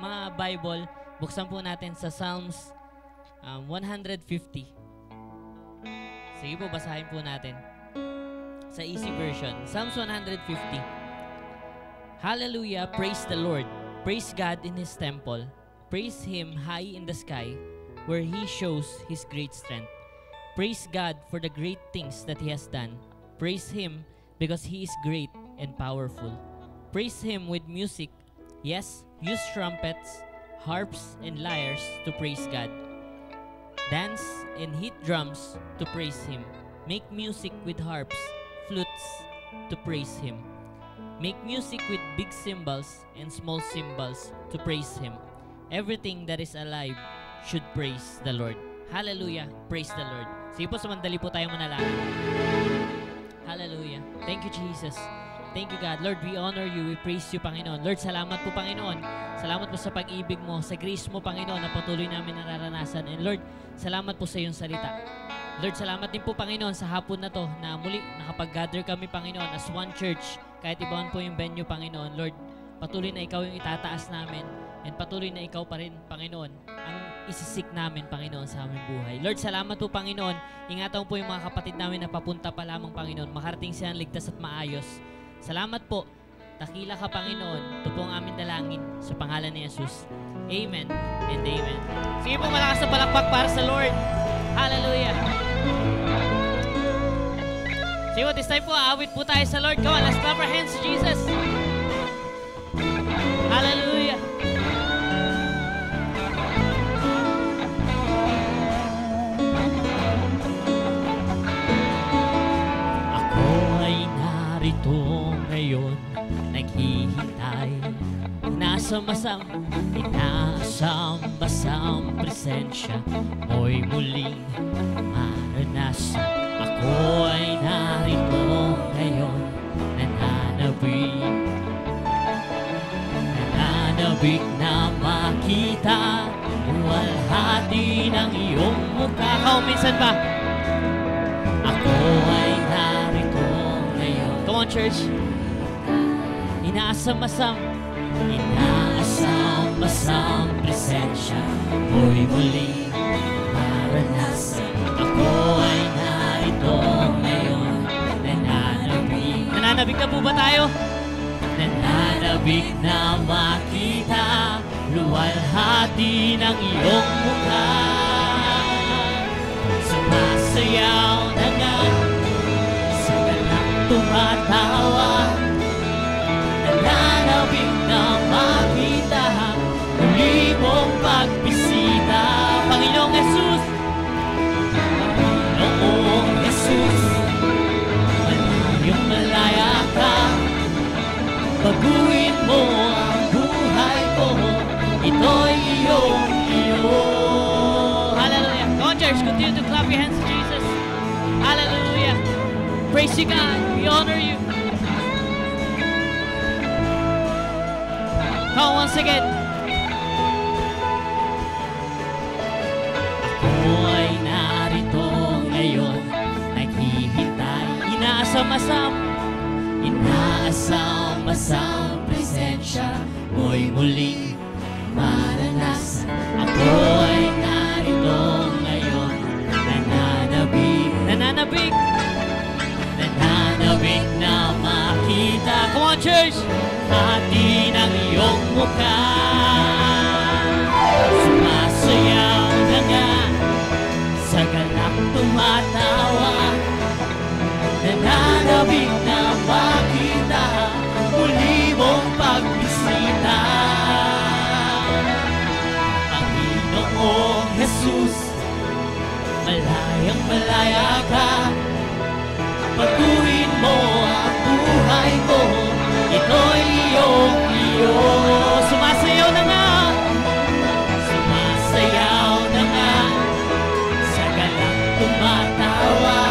mga Bible, buksan po natin sa Psalms 150. Sige po, basahin po natin. Sa easy version, Psalms 150. Hallelujah, praise the Lord. Praise God in His temple. Praise Him high in the sky, where He shows His great strength. Praise God for the great things that He has done. Praise Him because He is great and powerful. Praise Him with music. Yes, use trumpets, harps, and lyres to praise God. Dance and hit drums to praise Him. Make music with harps, flutes to praise Him. Make music with big cymbals and small cymbals to praise Him. Everything that is alive should praise the Lord. Hallelujah, praise the Lord. Sige po, sumandali po tayong manalangin. Hallelujah. Thank you, Jesus. Thank you, God. Lord, we honor you. We praise you, Panginoon. Lord, salamat po, Panginoon. Salamat po sa pag-ibig mo, sa grace mo, Panginoon, na patuloy namin nararanasan. And Lord, salamat po sa iyong salita. Lord, salamat din po, Panginoon, sa hapon na to na muli nakapag-gather kami, Panginoon, as one church. Kahit ibaon po yung venue, Panginoon. Lord, patuloy na ikaw yung itataas namin. And patuloy na ikaw pa rin, Panginoon, ang isisik namin, Panginoon, sa aming buhay. Lord, salamat po, Panginoon. Ingatan po yung mga kapatid namin na papunta pa lamang, Panginoon. Makarating silang ligtas at maayos. Salamat po. Takila ka, Panginoon. Ito po ang aming dalangin sa pangalan ni Jesus. Amen and amen. Sige po, malakas na palakpak para sa Lord. Hallelujah. Sige po, this time po, aawit po tayo sa Lord. Come on, let's clap our hands to Jesus. Hallelujah. Ako ay narito ngayon, naghihintay. Inaasam-basang presensya mo'y muling maranasan. Ako ay narito ngayon, nananabik na makita luwalhati ng iyong mukha. Ikaw, minsan ba? Ako ay narito ngayon. Come on, church. Inaasam-basang presensya mo'y muling maranasan. Ako ay narito ngayon, nananabik. Nananabik na po ba tayo? Nananabik na makita luwalhati ng iyong mukha. Sumasayaw na nga sa galang tumatawa. Nananabik na makita muli mong pagbisita. Panginoong Jesus, Panginoong Jesus, malayong malaya ka. Baguhin mo ang buhay ko, ito'y iyong-iyo. Hallelujah. Come on, church, continue to clap your hands to Jesus. Hallelujah. Praise you, God. We honor you. Come on, once again. Ako ay narito ngayon, naghihintay. Inaasam-basang presensya mo'y muling maranasan. Ako ay narito ngayon, nananabik na makita. Come on, church! Hati ng iyong mukha. Sumasayaw na nga sa galak tumatawa. Nananabik na makita muli mong pagbisita. Panginoong Jesus, malayang malaya ka. Baguhin mo ang buhay ko, ito'y iyong-iyo. Sumasayaw na nga, sumasayaw na nga sa galang tumatawa.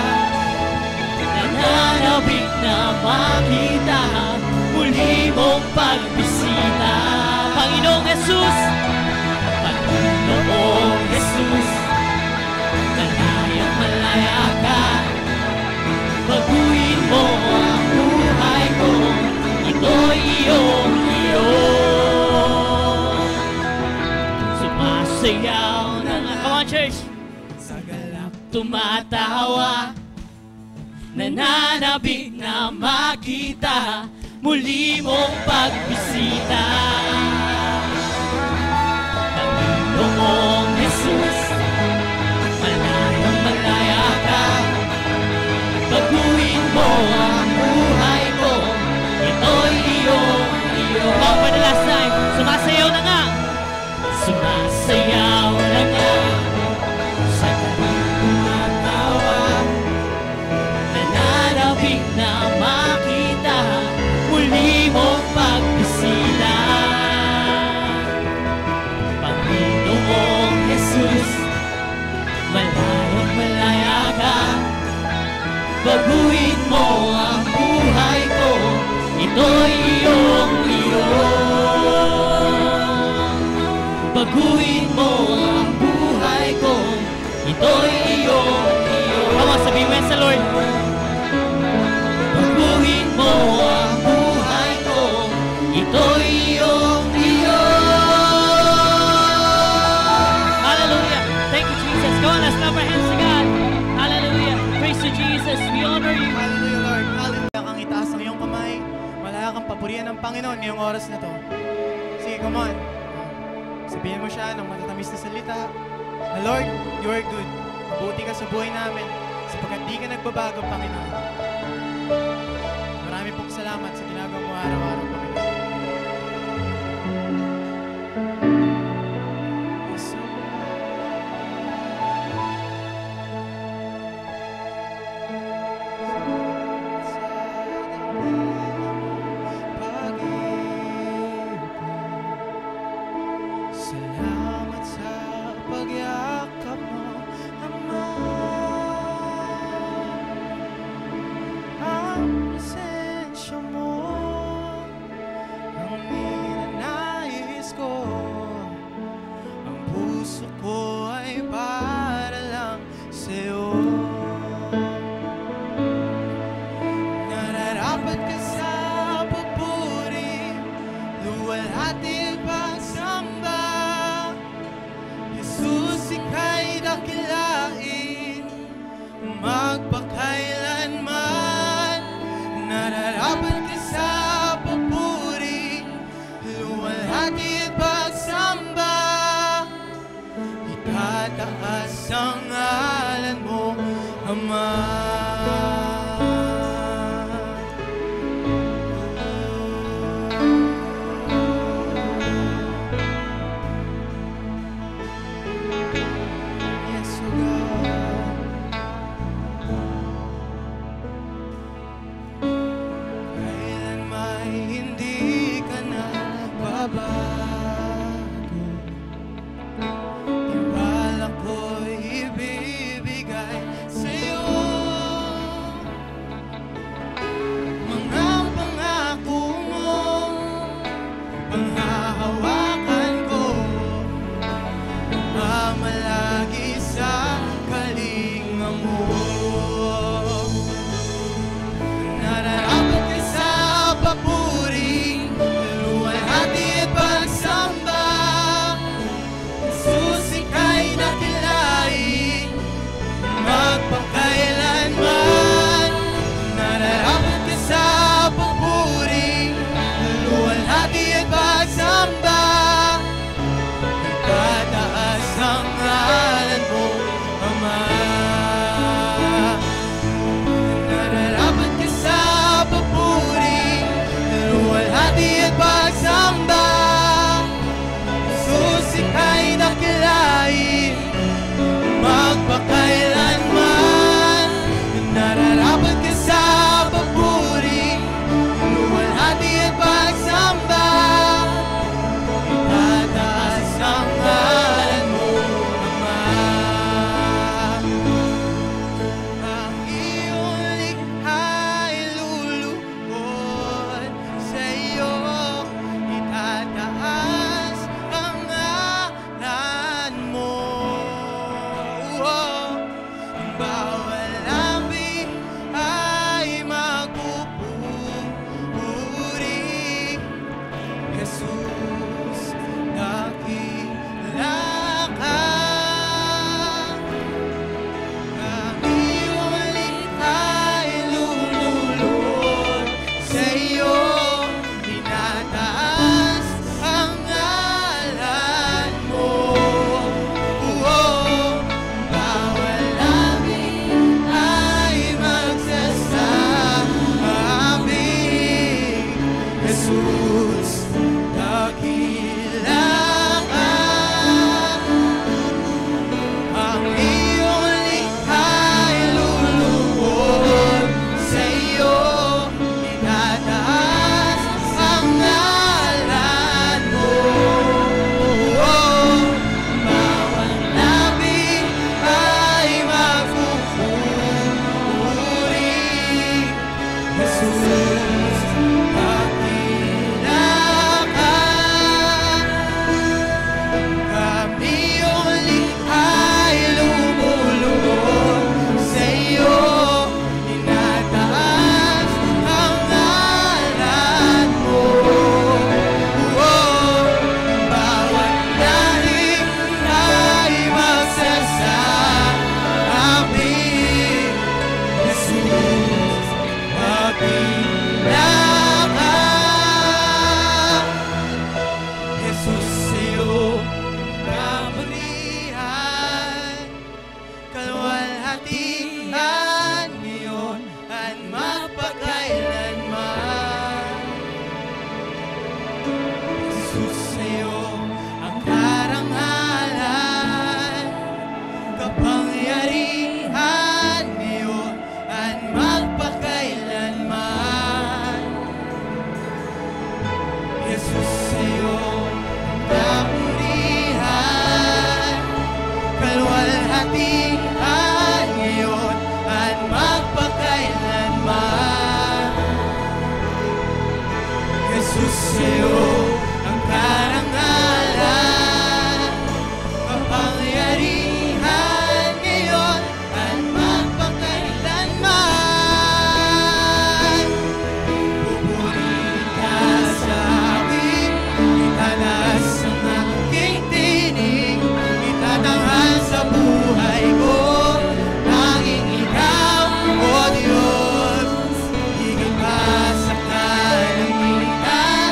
Nananabik na makita muli mong pagbisita. Panginoong Jesus, Panginoong Jesus, malayang malaya ka. Baguhin mo ang buhay ko, ito'y iyong-iyo. Sumasayaw na nga. Come on, church! Sa galak tumatawa, nananabik na makita muli mong pagbisita. Panginoong Jesus, malayang malaya ka, baguhin mo ang buhay ko, ito'y iyong. Oh, for the last time, sumasayaw na nga. Sumasayaw na nga, sa galak tumatawa, nananabik na makita muli mong pagbisita. Panginoong Jesus, malayang malaya ka, baguhin mo ang buhay ko, ito'y iyong. Baguhin mo ang buhay ko, ito'y iyong. Come on, sabihin mo yan sa Lord. Baguhin mo ang buhay ko, ito'y iyong. Hallelujah. Thank you, Jesus. Come on, let's clap our hands to God. Hallelujah. Praise to Jesus. We honor you. Hallelujah, Lord. Hallelujah. Kang itaas ang iyong kamay. Malaya kang papurihan ng Panginoon ngayong oras na to. Sige, come on. Sabihin mo siya ng matatamis na salita na, Lord, you are good. Mabuti ka sa buhay namin sapagkat di ka nagbabago, Panginoon. Marami pong salamat sa ginagawa mo araw-araw, Panginoon. Salamat sa pagyakap mo, Ama. Ang presensya mo ang ninanais ko. Ang puso ko ay para lang sa'yo. Nararapat ka sa papuri, luwalhati pagsamba. Jesus, ika'y dakilain, magpakailanman. Nararapat ka sa papuri, luwalhati at pagsamba. Itataas ang ngalan mo, Ama. Yes, O God. Kailan may hindi ka na babago, tiwala ko'y ibibigay sa'yo. sa'yo ang karangalan, kapangyarihan ngayon at magpakailanman. Pupurihin ka sa awit, itataas ang aking tinig, itatanghal sa buhay ko, tanging ikaw, O Diyos. Higit pa sa kalangitan,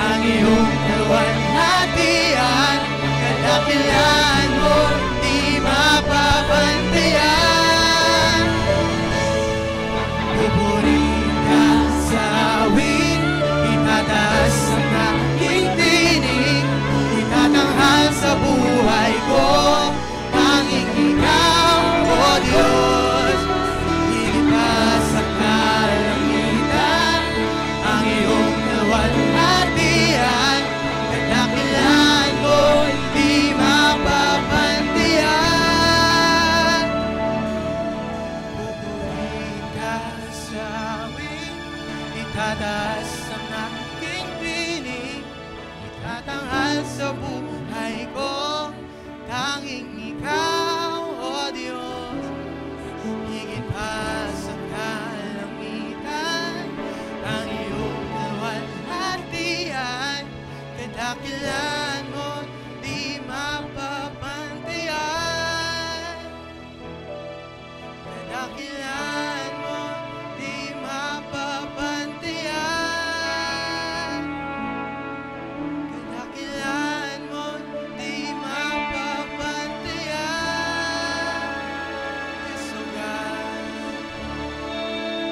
ang iyong kaluwalhatian, kadakilaan mo di mapapantayan. Pupurihin ka sa awit, itataas ang aking tinig, itatanghal sa buhay ko, tanging ikaw, O Diyos. Higit pa sa kalangitan, ang iyong kaluwalhatian, kadakilaan mo di mapapantayan. Pupurihin ka sa awit, itataas ang aking tinig, itatanghal sa buhay ko, tanging ikaw, O Diyos. Higit pa sa kalangitan, ang iyong kaluwalhatian, kadakilaan mo di mapapantayan. Kadakilaan mo di mapapantayan. Kadakilaan mo di mapapantayan. Yes, O God.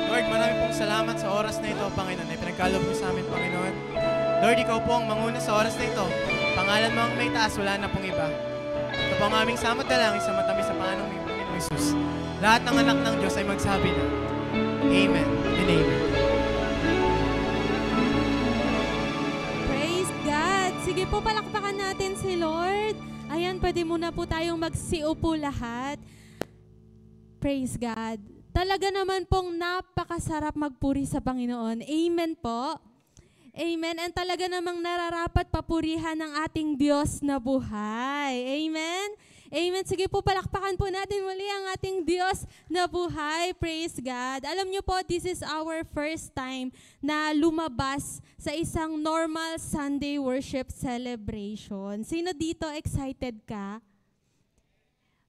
Lord, marami pong salamat sa oras na ito, Panginoon, ay pinagkaloob mo sa amin, Panginoon. Lord, ikaw po ang manguna sa oras na ito. Pangalan mo ang may taas, wala na pong iba. Ito po ang aming samot na lang, isang matamis sa pangalan ng Panginoon Jesus. Lahat ng anak ng Diyos ay magsabi na, Amen and Amen. Praise God! Sige po, palakpakan natin si Lord. Ayan, pwede muna po tayong magsiupo lahat. Praise God. Talaga naman pong napakasarap magpuri sa Panginoon. Amen po. Amen. And talaga namang nararapat papurihan ng ating Diyos na buhay. Amen. Amen. Sige po, palakpakan po natin muli ang ating Diyos na buhay. Praise God. Alam niyo po, this is our first time na lumabas sa isang normal Sunday worship celebration. Sino dito excited ka?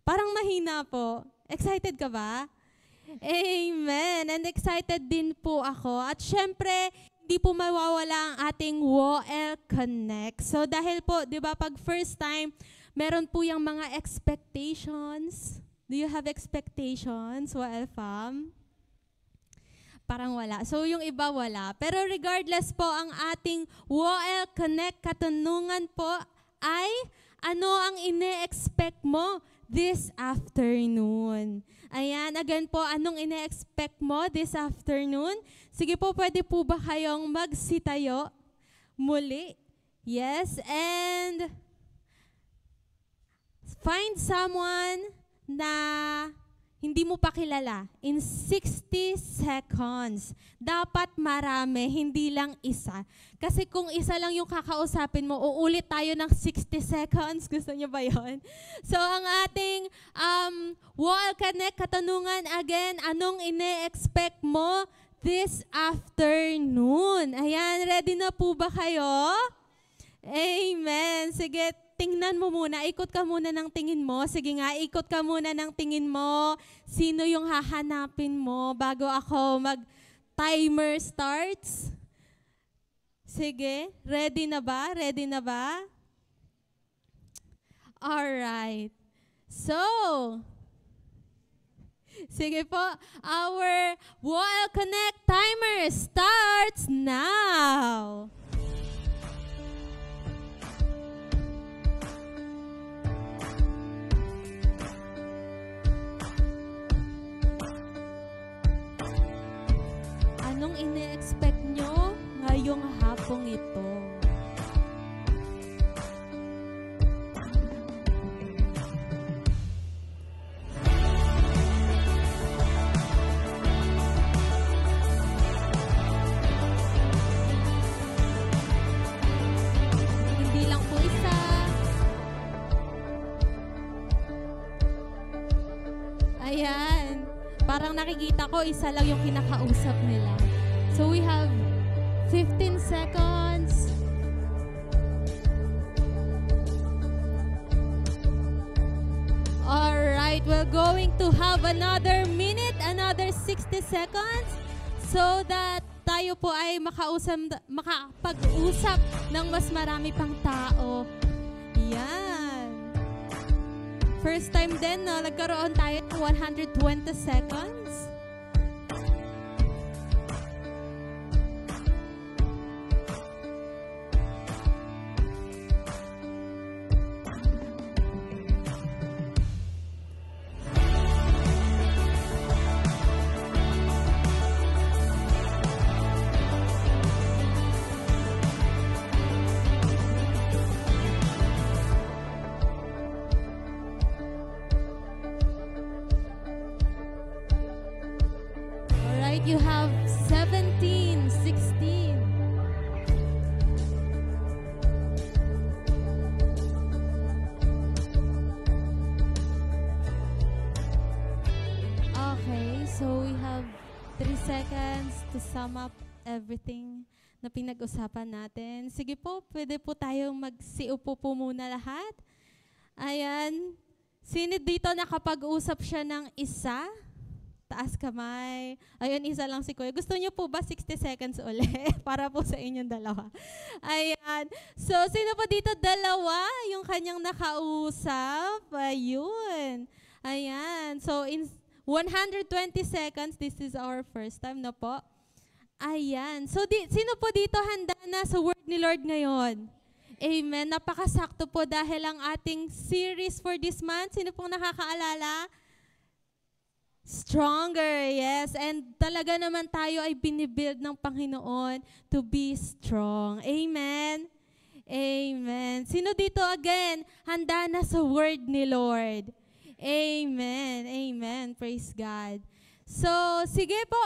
Parang mahina po. Excited ka ba? Amen. And excited din po ako. At syempre, hindi po mawawala ang ating WOL Connect. So dahil po, di ba, pag first time, meron po yung mga expectations. Do you have expectations, WOL fam? Parang wala. So yung iba wala. Pero regardless po, ang ating WOL Connect katanungan po ay, ano ang ine-expect mo this afternoon? Ayan, again po, anong ine-expect mo this afternoon? Sige po, pwede po ba kayong magsitayo muli? Yes, and find someone na hindi mo pa kilala in 60 seconds. Dapat marami, hindi lang isa. Kasi kung isa lang yung kakausapin mo, uulit tayo ng 60 seconds. Gusto niyo ba yun? So, ang ating WOL Connect katanungan, again, anong ine-expect mo this afternoon? Ayan, ready na po ba kayo? Amen. Sige, tingnan mo muna. Ikot ka muna ng tingin mo. Sige nga, ikot ka muna ng tingin mo. Sino yung hahanapin mo bago ako mag-timer starts? Sige, ready na ba? Ready na ba? Alright. So, sige po, our WOL Connect timer starts now. Anong ine-expect nyo ngayong hapong ito? parang nakikita ko isa lang yung kinakausap nila. So we have 15 seconds. Alright, we're going to have another minute, another 60 seconds so that tayo po ay makapag-usap ng mas marami pang tao. Yan. First time din, no? Nagkaroon tayo ng 120 seconds. You have 17, 16. Okay, so we have 3 seconds to sum up everything na pinag-usapan natin. Sige po, pwede po tayong magsiupo po muna lahat. Ayan. Sino dito nakapag-usap siya ng isa? Taas kamay. Ayun, isa lang si Kuya. Gusto niyo po ba 60 seconds ulit? Para po sa inyong dalawa. Ayan. So, sino po dito dalawa? Yung kanyang nakausap. Ayun. Ayan. So, in 120 seconds, this is our first time na po. Ayan. So, sino po dito handa na sa word ni Lord ngayon? Amen. Napakasakto po dahil ang ating series for this month. Sino pong nakakaalala? Stronger, yes. And talaga naman tayo ay binibuild ng Panginoon to be strong. Amen? Amen. Sino dito again, handa na sa word ni Lord? Amen. Amen. Praise God. So, sige po.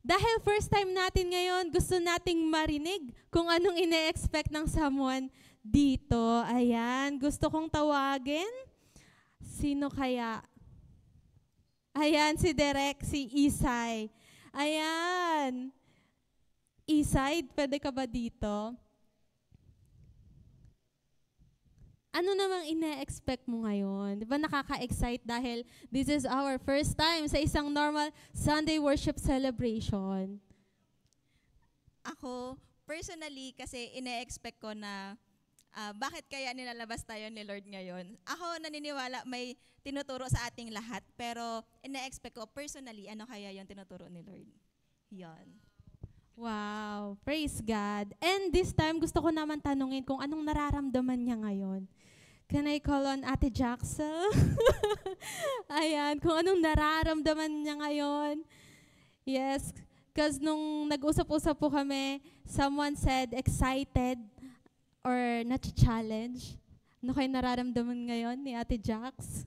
Dahil first time natin ngayon, gusto nating marinig kung anong ine-expect ng someone dito. Ayan. Gusto kong tawagin. Sino kaya? Ayan, si Derek, si Isay. Ayan. Isay, pwede ka ba dito? Ano namang ine-expect mo ngayon? Di ba nakaka-excite dahil this is our first time sa isang normal Sunday worship celebration? Ako, personally, kasi ine-expect ko na bakit kaya nilalabas tayo ni Lord ngayon? Ako naniniwala may tinuturo sa ating lahat, pero ina-expect ko personally, ano kaya yung tinuturo ni Lord? Yan. Wow, praise God. And this time, gusto ko naman tanungin kung anong nararamdaman niya ngayon. Can I call on Ate Jackson? Ayan, kung anong nararamdaman niya ngayon. Yes, because nung nag-usap-usap po kami, someone said excited or na-challenge. Ano kayo nararamdaman ngayon ni Ate Jax?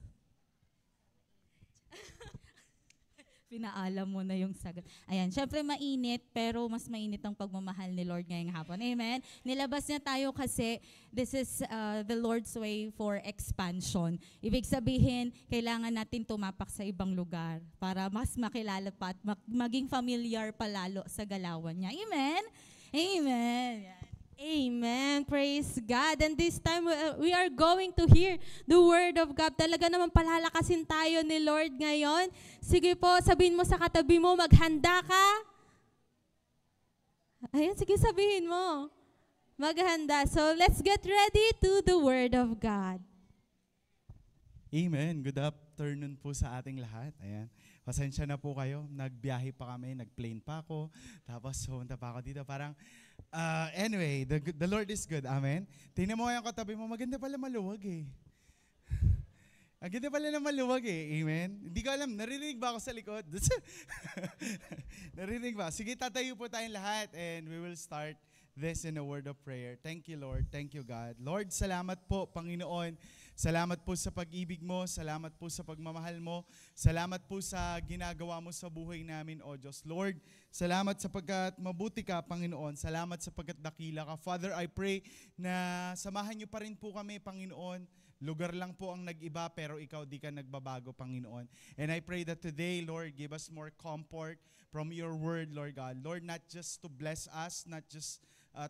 Pinaalam mo na yung sagot. Ayan, syempre mainit, pero mas mainit ang pagmamahal ni Lord ngayong hapon. Amen? Nilabas niya tayo kasi this is the Lord's way for expansion. Ibig sabihin, kailangan natin tumapak sa ibang lugar para mas makilala pa at maging familiar palalo sa galawan niya. Amen? Amen. Yan. Amen. Praise God. And this time, we are going to hear the Word of God. Talaga naman palalakasin tayo ni Lord ngayon. Sige po, sabihin mo sa katabi mo, maghanda ka. Ayan, sige sabihin mo. Maghanda. So, let's get ready to the Word of God. Amen. Good afternoon po sa ating lahat. Ayan. Pasensya na po kayo. Nagbiyahe pa kami, nag-plane pa ako. Tapos pumunta pa ako dito. Parang, anyway, the Lord is good. Amen. Tingnan mo yung katabi mo, maganda pala maluwag eh. Ang ganda pala na maluwag eh. Amen. Hindi ko alam, naririnig ba ako sa likod? Naririnig ba? Sige, tatayo po tayong lahat and we will start this in a word of prayer. Thank you, Lord. Thank you, God. Lord, salamat po, Panginoon. Salamat po sa pag-ibig mo. Salamat po sa pagmamahal mo. Salamat po sa ginagawa mo sa buhay namin, O Diyos. Lord, salamat sapagkat mabuti ka, Panginoon. Salamat sapagkat dakila ka. Father, I pray na samahan niyo pa rin po kami, Panginoon, Lugar lang po ang nag-iba, pero ikaw di ka nagbabago, Panginoon. And I pray that today, Lord, give us more comfort from your word, Lord God. Lord, not just to bless us, not just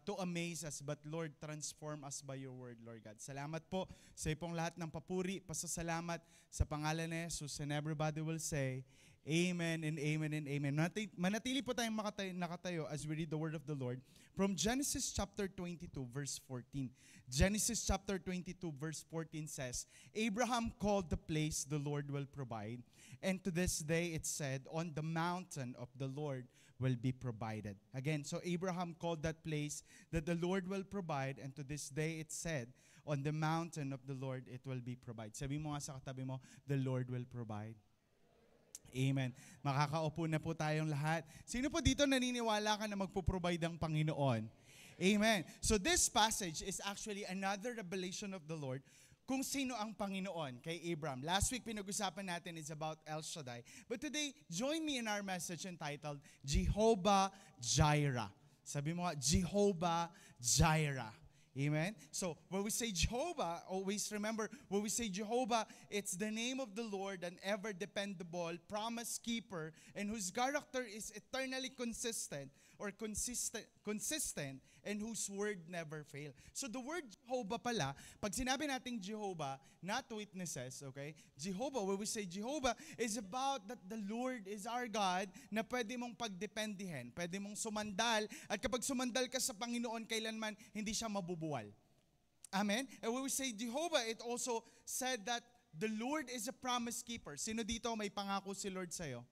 to amaze us, but Lord, transform us by your word, Lord God. Salamat po sa pong lahat ng papuri, pasasalamat sa pangalan ni Jesus, and everybody will say, Amen and amen and amen. Manatili po tayong nakatayo as we read the word of the Lord from Genesis chapter 22 verse 14. Genesis chapter 22 verse 14 says, Abraham called the place the Lord will provide, and to this day it said, on the mountain of the Lord will be provided. Again, so Abraham called that place that the Lord will provide, and to this day it said, on the mountain of the Lord it will be provided. Sabi mo nga sa katabi mo, the Lord will provide. Amen. Makakaupo na po tayong lahat. Sino po dito naniniwala ka na magpo-provide ang Panginoon? Amen. So this passage is actually another revelation of the Lord kung sino ang Panginoon kay Abraham. Last week pinag-usapan natin is about El Shaddai. But today, join me in our message entitled Jehovah Jireh. Sabi mo nga, Jehovah Jireh. Amen? So, when we say Jehovah, always remember, when we say Jehovah, it's the name of the Lord, an ever-dependable, promise-keeper, and whose character is eternally consistent, and whose word never fail. So, the word Jehovah pala, pag sinabi nating Jehovah, not witnesses, okay? Jehovah, when we say Jehovah, is about that the Lord is our God na pwede mong pagdependihin, pwede mong sumandal, at kapag sumandal ka sa Panginoon, kailanman hindi siya mabubuwal. Amen? And when we say Jehovah, it also said that the Lord is a promise keeper. Sino dito may pangako si Lord sa'yo?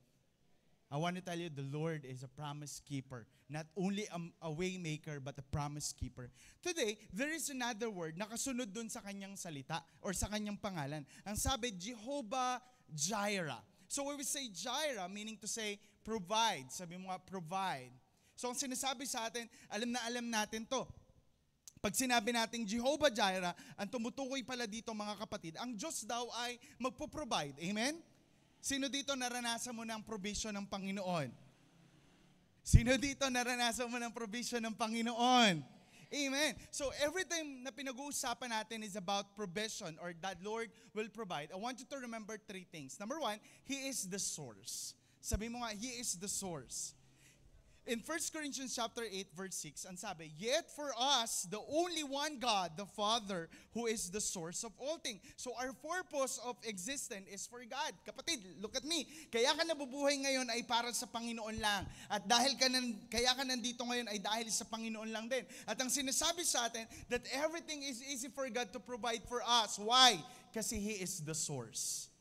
I want to tell you, the Lord is a promise keeper. Not only a way maker, but a promise keeper. Today, there is another word na kasunod dun sa kanyang salita or sa kanyang pangalan. Ang sabi, Jehovah Jireh. So when we say Jireh, meaning to say provide. Sabi mo nga, provide. So ang sinasabi sa atin, alam natin to. Pag sinabi nating Jehovah Jireh, ang tumutukoy pala dito mga kapatid, ang Diyos daw ay magpo-provide. Amen? Sino dito naranasan mo ng provision ng Panginoon? Sino dito naranasan mo ng provision ng Panginoon? Amen. So every time na pinag-uusapan natin is about provision or that Lord will provide, I want you to remember three things. Number one, He is the source. Sabi mo nga, He is the source. In 1 Corinthians chapter 8 verse 6, ang sabi, yet for us, the only one God, the Father, who is the source of all things. So our purpose of existence is for God. Kapatid, look at me. Kaya ka nabubuhay ngayon ay para sa Panginoon lang. At kaya ka nandito ngayon ay dahil sa Panginoon lang din. At ang sinasabi sa atin, that everything is easy for God to provide for us. Why? Kasi He is the source.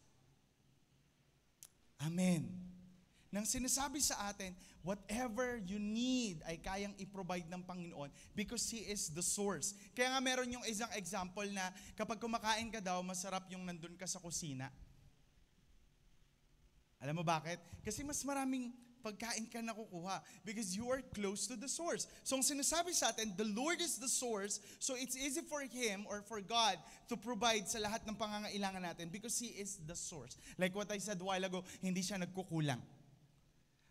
Amen. Nang sinasabi sa atin, whatever you need ay kayang i-provide ng Panginoon because He is the source. Kaya nga meron yung isang example na kapag kumakain ka daw, masarap yung nandun ka sa kusina. Alam mo bakit? Kasi mas maraming pagkain ka nakukuha because you are close to the source. So ang sinasabi sa atin, the Lord is the source, so it's easy for Him or for God to provide sa lahat ng pangangailangan natin because He is the source. Like what I said a while ago, hindi siya nagkukulang.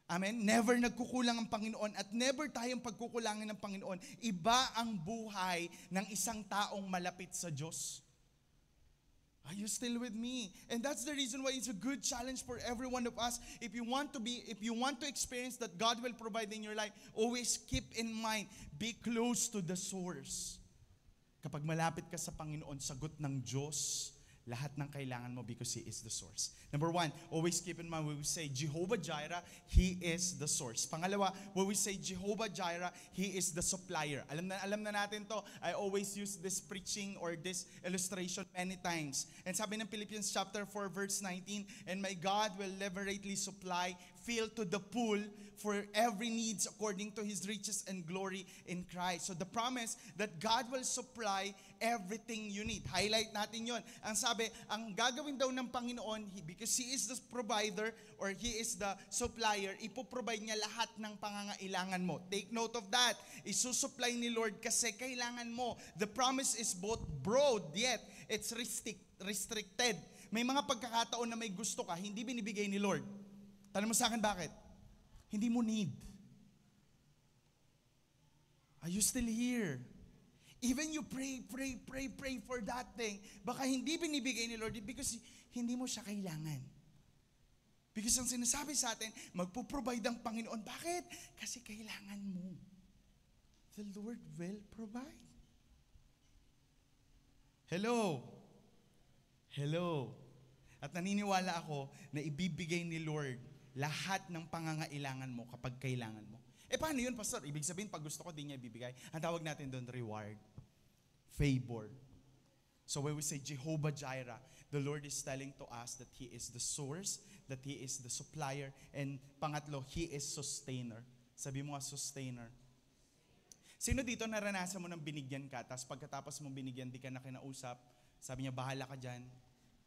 Amen? Never nagkukulang ang Panginoon at never tayong pagkukulangin ng Panginoon. Iba ang buhay ng isang taong malapit sa Diyos. Are you still with me? And that's the reason why it's a good challenge for every one of us. If you want to experience that God will provide in your life, always keep in mind, be close to the source. Kapag malapit ka sa Panginoon, sagot ng Diyos lahat ng kailangan mo because He is the source. Number one, always keep in mind when we say Jehovah Jireh, He is the source. Pangalawa, when we say Jehovah Jireh, He is the supplier. Alam na natin to. I always use this preaching or this illustration many times. And sabi ng Philippians chapter 4 verse 19, and my God will liberately supply, fill to the full for every needs according to His riches and glory in Christ. So the promise that God will supply everything you need. Highlight natin yon. Ang sabi, ang gagawin daw ng Panginoon, because He is the provider or He is the supplier, ipoprovide niya lahat ng pangangailangan mo. Take note of that. Isusupply ni Lord kasi kailangan mo. The promise is both broad, yet it's restricted. May mga pagkakataon na may gusto ka, hindi binibigay ni Lord. Tanong mo sa akin, bakit? Hindi mo need. Are you still here? Even you pray for that thing, baka hindi binibigay ni Lord because hindi mo siya kailangan. Because ang sinasabi sa atin, magpo-provide ang Panginoon. Bakit? Kasi kailangan mo. The Lord will provide. Hello? Hello? At naniniwala ako na ibibigay ni Lord lahat ng pangangailangan mo kapag kailangan mo. Paano yun, Pastor? Ibig sabihin, pag gusto ko, di niya ibibigay. Ang tawag natin doon, reward. Favor. So when we say Jehovah Jireh, the Lord is telling to us that He is the source, that He is the supplier, and pangatlo, He is sustainer. Sabi mo nga, sustainer. Sino dito naranasan mo nang binigyan ka, tapos pagkatapos mong binigyan, di ka na kinausap, sabi niya, bahala ka dyan,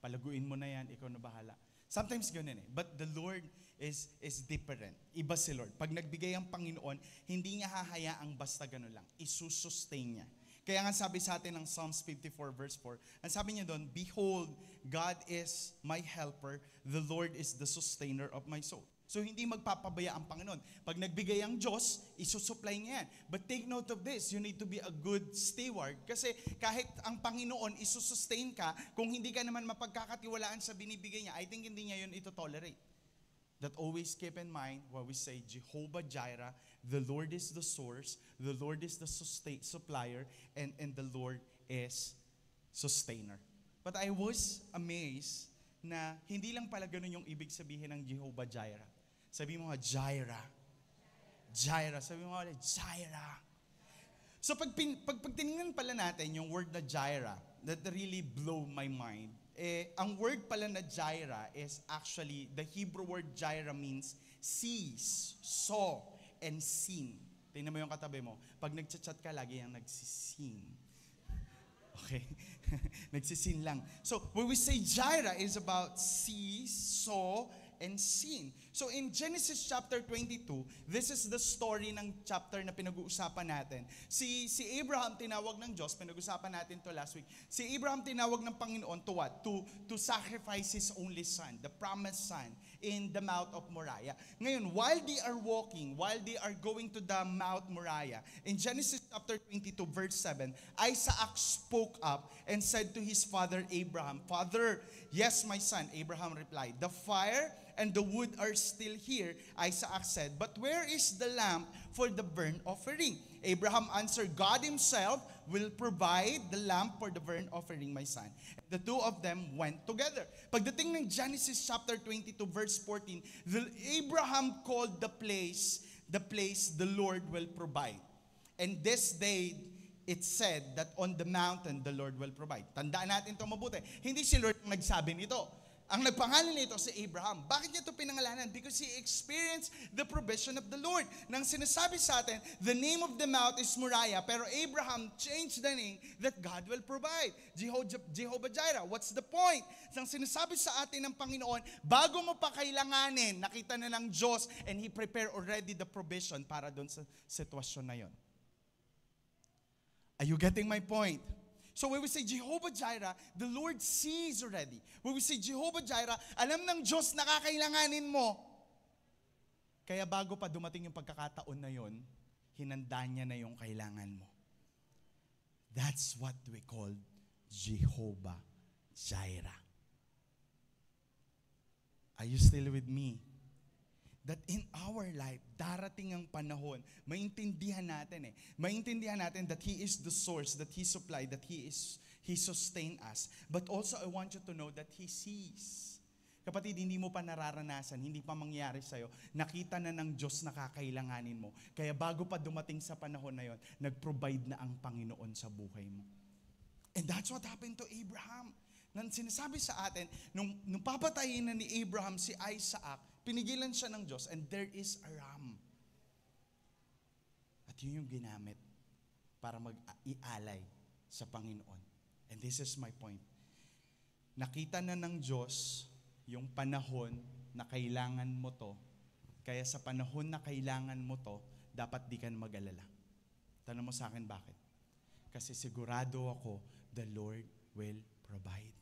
palaguin mo na yan, ikaw na bahala. Sometimes ganun eh. But the Lord is different. Iba si Lord. Pag nagbigay ang Panginoon, hindi niya hahayaang basta ganun lang. Isusustain niya. Kaya nga sabi sa atin ng Psalms 54 verse 4, ang sabi niya doon, behold, God is my helper, the Lord is the sustainer of my soul. So hindi magpapabaya ang Panginoon. Pag nagbigay ang Diyos, isusupply niya yan. But take note of this, you need to be a good steward. Kasi kahit ang Panginoon isusustain ka, kung hindi ka naman mapagkakatiwalaan sa binibigay niya, I think hindi niya yun ito-tolerate. That always keep in mind when we say Jehovah Jireh, the Lord is the source, the Lord is the supplier, and the Lord is sustainer. But I was amazed na hindi lang pala ganun yung ibig sabihin ng Jehovah Jireh. Sabi mo nga, Jireh. Jireh. Sabi mo nga, Jireh. So pag tinignan pala natin yung word na Jireh, that really blow my mind. Ang word pala na Jireh is actually, the Hebrew word Jireh means sees, saw, and seen. Tingnan mo yung katabi mo. Pag nagchat-chat ka, lagi yung nagsisin. Okay? Nagsisin lang. So, when we say Jireh, is about see, saw, and seen. So, in Genesis chapter 22, this is the story ng chapter na pinag-uusapan natin. Si Abraham tinawag ng Diyos, pinag-usapan natin to last week. Si Abraham tinawag ng Panginoon to what? To sacrifice his only son, the promised son, in the Mount of Moriah. Ngayon, while they are walking, while they are going to the Mount Moriah, in Genesis chapter 22, verse 7, Isaac spoke up and said to his father Abraham, Father, yes, my son. Abraham replied, the fire and the wood are still here. Isaac said, but where is the lamb for the burnt offering? Abraham answered, God himself will provide the lamb for the burnt offering, my son. The two of them went together. Pagdating ng Genesis chapter 22 verse 14, Abraham called the place the Lord will provide. And this day, it said that on the mountain, the Lord will provide. Tandaan natin ito mabuti. Hindi si Lord ang nagsabi nito. Ang nagpangalan nito si Abraham. Bakit niya ito pinangalanan? Because he experienced the provision of the Lord. Nang sinasabi sa atin, the name of the mount is Moriah, pero Abraham changed the name that God will provide. Jehovah Jireh. What's the point? Nang sinasabi sa atin ng Panginoon, bago mo pa kailanganin, nakita na ng Diyos and He prepared already the provision para doon sa sitwasyon na yon. Are you getting my point? So when we say Jehovah Jireh, the Lord sees already. When we say Jehovah Jireh, alam ng Diyos na kakailanganin mo. Kaya bago pa dumating yung pagkakataon na yon, hinanda niya na yung kailangan mo. That's what we call Jehovah Jireh. Are you still with me? That in our life, darating ang panahon, maintindihan natin that He is the source, that He supplied, that He sustain us. But also, I want you to know that He sees. Kapatid, hindi mo pa nararanasan, hindi pa mangyari sa'yo, nakita na ng Diyos na kakailanganin mo. Kaya bago pa dumating sa panahon na yon, nag-provide na ang Panginoon sa buhay mo. And that's what happened to Abraham. Nang sinasabi sa atin, nung papatayin na ni Abraham si Isaac, pinigilan siya ng Diyos, and there is a ram. At yun yung ginamit para mag-ialay sa Panginoon. And this is my point. Nakita na ng Diyos yung panahon na kailangan mo to. Kaya sa panahon na kailangan mo to, dapat di ka mag-alala. Tanong mo sa akin, bakit? Kasi sigurado ako, the Lord will provide.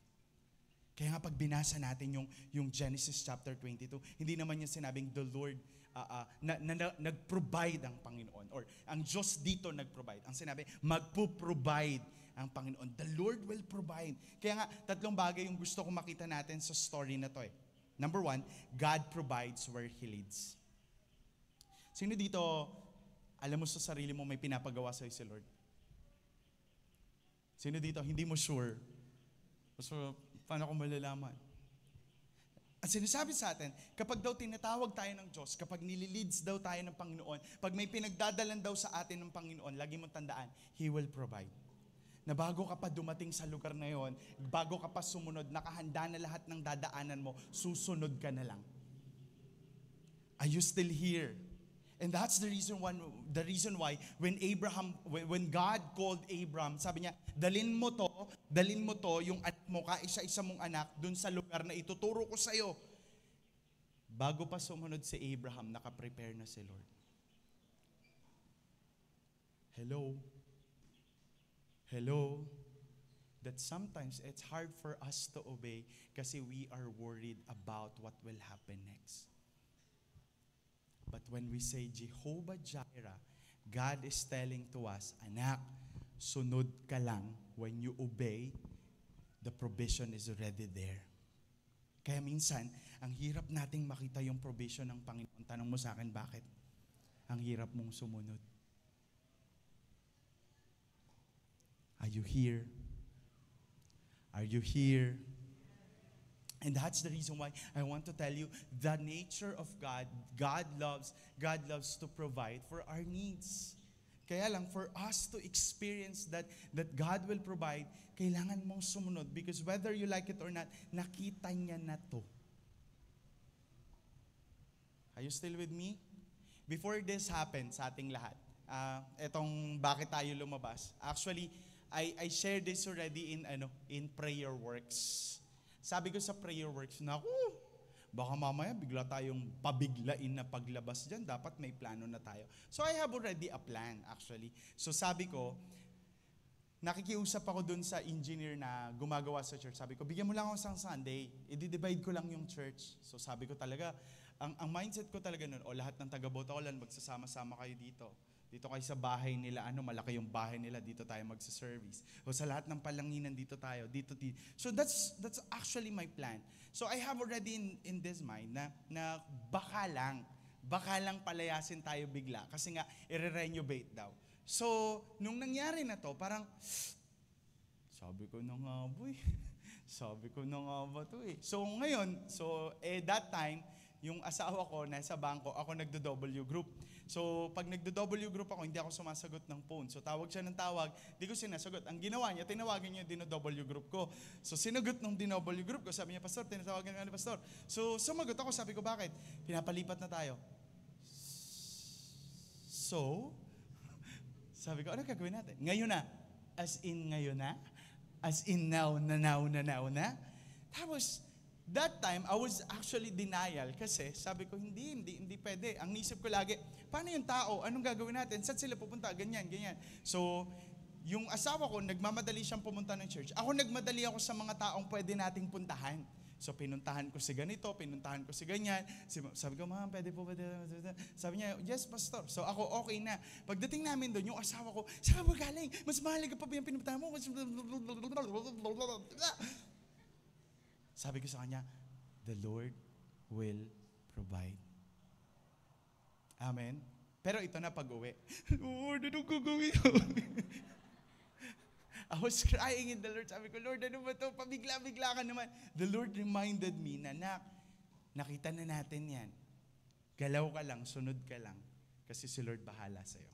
Kaya nga pag binasa natin yung Genesis chapter 22, hindi naman niya sinabing the Lord nag-provide ang Panginoon. Or ang Diyos dito nag-provide. Ang sinabi, magpo-provide ang Panginoon. The Lord will provide. Kaya nga, tatlong bagay yung gusto kong makita natin sa story na to eh. Number 1, God provides where He leads. Sino dito, alam mo sa sarili mo may pinapagawa sa'yo si Lord? Sino dito, hindi mo sure? So, paano ko malalaman? Ang sinasabi sa atin, kapag daw tinatawag tayo ng Diyos, kapag nililids daw tayo ng Panginoon, pag may pinagdadalan daw sa atin ng Panginoon, lagi mong tandaan, He will provide. Na bago ka pa dumating sa lugar na yon, bago ka pa sumunod, nakahanda na lahat ng dadaanan mo, susunod ka na lang. Are you still here? And that's the reason why when God called Abraham, sabi niya, dalin mo to, yung anak mo, kaisa-isa mong anak, dun sa lugar na ituturo ko sa'yo. Bago pa sumunod si Abraham, nakaprepare na si Lord. Hello? That sometimes it's hard for us to obey kasi we are worried about what will happen next. But when we say Jehovah Jireh, God is telling to us, anak, sunod ka lang. When you obey, the provision is already there. Kaya minsan, ang hirap nating makita yung provision ng Panginoon. Tanong mo sa akin, bakit? Ang hirap mong sumunod. Are you here? Are you here? And that's the reason why I want to tell you the nature of God. God loves to provide for our needs. Kaya lang, for us to experience that God will provide, kailangan mong sumunod because whether you like it or not, nakita niya na to. Are you still with me? Before this happened sa ating lahat, etong bakit tayo lumabas, actually, I shared this already in prayer works. Sabi ko sa prayer works, naku, baka mamaya bigla tayong pabiglain na paglabas dyan. Dapat may plano na tayo. So I have already a plan actually. So sabi ko, nakikiusap ako dun sa engineer na gumagawa sa church. Sabi ko, bigyan mo lang ako isang Sunday. I-divide ko lang yung church. So sabi ko talaga, ang mindset ko talaga nun, lahat ng taga-Botolan, magsasama-sama kayo dito. Dito kayo sa bahay nila, malaki yung bahay nila, dito tayo magsa-service. O sa lahat ng palanginan, dito tayo, dito. So that's actually my plan. So I have already in this mind na baka lang palayasin tayo bigla. Kasi nga, i-renovate daw. So, nung nangyari na to, parang, sabi ko na nga boy, sabi ko na nga ba to eh. So ngayon, that time, yung asawa ko nasa bangko, ako nagdo-W group. So, pag nagdo-W group ako, hindi ako sumasagot ng phone. So, tawag siya ng tawag, di ko sinasagot. Ang ginawa niya, tinawagan niya yung dino-W group ko. So, sinagot ng dino-W group ko. Sabi niya, Pastor, tinatawagan nga ni Pastor. So, sumagot ako, sabi ko, bakit? Pinapalipat na tayo. So, sabi ko, ano gagawin natin? Ngayon na. As in ngayon na? As in now na? Tapos, that time, I was actually denial kasi sabi ko, hindi pwede. Ang nisip ko lagi, paano yung tao? Anong gagawin natin? Saan sila pupunta? Ganyan. So, yung asawa ko, nagmamadali siyang pumunta ng church. Ako, nagmadali ako sa mga taong pwede nating puntahan. So, pinuntahan ko si ganito, pinuntahan ko si ganyan. Sabi ko, ma'am, pwede po ba? Sabi niya, yes, pastor. So, ako, okay na. Pagdating namin doon, yung asawa ko, saan mo galing? Mas mahalaga pa ba yung pinuntahan mo? Sabi ko sa kanya, the Lord will provide. Amen? Pero ito na pag-uwi. Lord, anong gagawin ko? I was crying in the Lord. Sabi ko, Lord, ano ba ito? Pabigla-bigla ka naman. The Lord reminded me na, nakita na natin yan. Galaw ka lang, sunod ka lang. Kasi si Lord bahala sa'yo.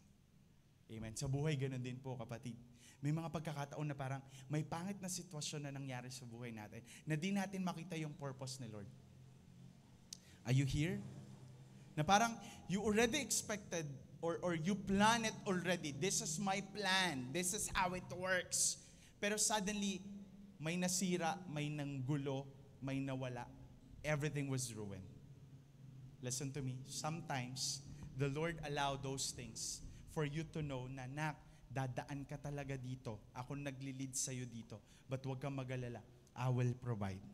Amen? Sa buhay, ganun din po, kapatid. May mga pagkakataon na parang may pangit na sitwasyon na nangyari sa buhay natin na di natin makita yung purpose ni Lord. Are you here? Na parang you already expected or you plan it already. This is my plan. This is how it works. Pero suddenly, may nasira, may nanggulo, may nawala. Everything was ruined. Listen to me. Sometimes, the Lord allow those things for you to know na, dadaan ka talaga dito. Ako naglilid sa'yo dito. But huwag kang mag-alala. I will provide.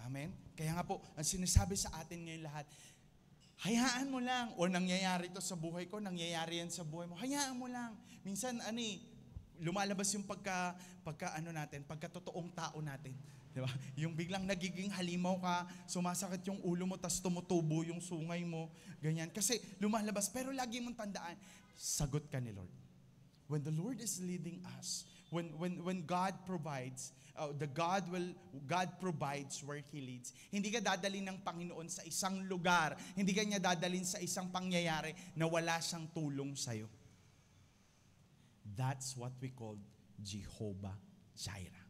Amen? Kaya nga po, ang sinasabi sa atin ngayon lahat, hayaan mo lang. O nangyayari to sa buhay ko, nangyayari yan sa buhay mo. Hayaan mo lang. Minsan, lumalabas yung pagkatotoong tao natin. Di ba? Yung biglang nagiging halimaw ka, sumasakit yung ulo mo, tas tumutubo yung sungay mo, ganyan. Kasi lumalabas, pero lagi mong tandaan, sagot ka ni Lord. When the Lord is leading us, when God provides, God provides where He leads. Hindi ka dadalhin ng Panginoon sa isang lugar, hindi ka niya dadalhin sa isang pangyayari na wala siyang tulong sa'yo. That's what we call Jehovah Jireh.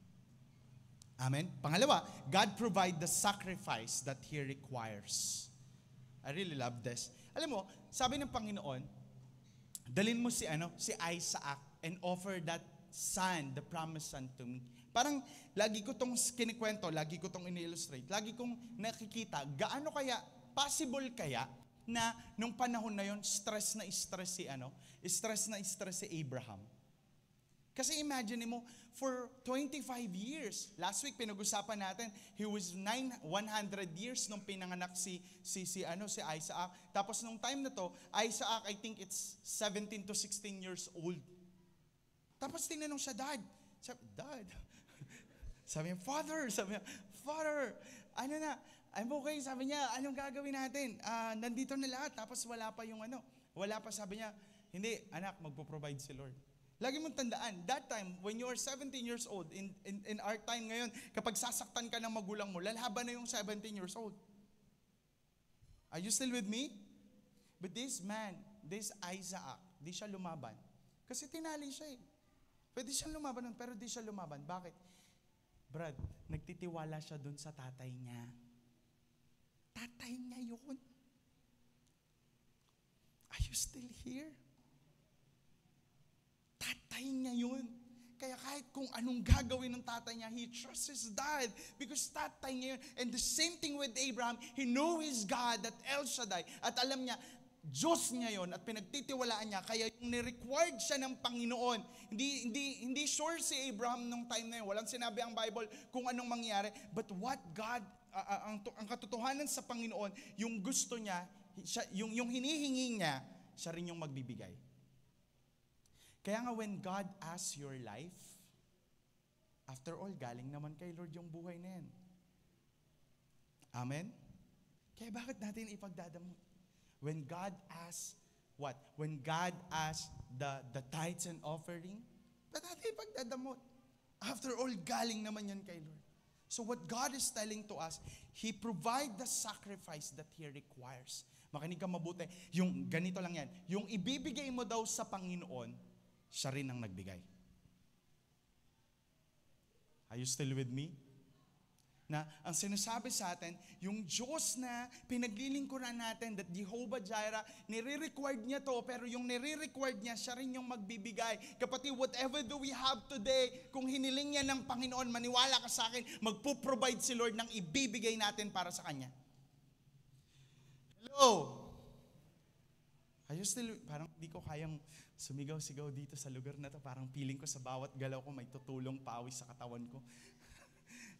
Amen? Pangalawa, God provide the sacrifice that He requires. I really love this. Alam mo, sabi ng Panginoon, dalhin mo si Isaac and offer that son, the promised son to me. Parang lagi ko tong kinikwento, lagi ko tong ini-illustrate, lagi kong nakikita, gaano kaya, possible kaya, na nung panahon na yon stress na stress si Abraham. Kasi imagine mo, for 25 years, last week pinag-usapan natin, he was 100 years nung pinanganak si Isaac. Tapos nung time na to, Isaac, I think it's 17 to 16 years old. Tapos tinanong siya, Dad. Sabi niya, Father, I'm okay. Sabi niya, anong gagawin natin? Nandito na lahat. Tapos wala pa, sabi niya, hindi, anak, magpo-provide si Lord. Lagi mong tandaan, that time, when you are 17 years old, in our time ngayon, kapag sasaktan ka ng magulang mo, lalaban na yung 17 years old. Are you still with me? But this man, this Isaac, di siya lumaban. Kasi tinali siya eh. Pwede siyang lumaban nun, pero di siya lumaban. Bakit? Brad, nagtitiwala siya dun sa tatay niya. Tatay niya yun. Are you still here? Tatay niya yun. Kaya kahit kung anong gagawin ng tatay niya, he trusts his dad because tatay niya yun. And the same thing with Abraham, he know his God, that El Shaddai, at alam niya, Diyos niya yun at pinagtitiwalaan niya. Kaya yung ni-required siya ng Panginoon. Hindi sure si Abraham nung time na yun. Walang sinabi ang Bible kung anong mangyari. But what God, ang katotohanan sa Panginoon, yung gusto niya, yung hinihingi niya, siya rin yung magbibigay. Kaya nga when God asks your life, after all, galing naman kay Lord yung buhay na yan. Amen? Kaya bakit natin ipagdadamot? When God asks what? When God asks the tithes and offering, ba't natin ipagdadamot? After all, galing naman yan kay Lord. So what God is telling to us, He provide the sacrifice that He requires. Makinig ka mabuti. Yung ganito lang yan. Yung ibibigay mo daw sa Panginoon, siya rin ang nagbigay. Are you still with me? Na ang sinasabi sa atin, yung Diyos na pinaglilingkuran natin, that Jehovah Jireh, nire-required niya to, pero yung nire-required niya, siya rin yung magbibigay. Kapatid, whatever do we have today, kung hiniling niya ng Panginoon, maniwala ka sa akin, magpo-provide si Lord ng ibibigay natin para sa Kanya. Hello? Are you still, parang di ko kayang sumigaw-sigaw dito sa lugar na to. Parang feeling ko sa bawat galaw ko may tutulong pawis sa katawan ko.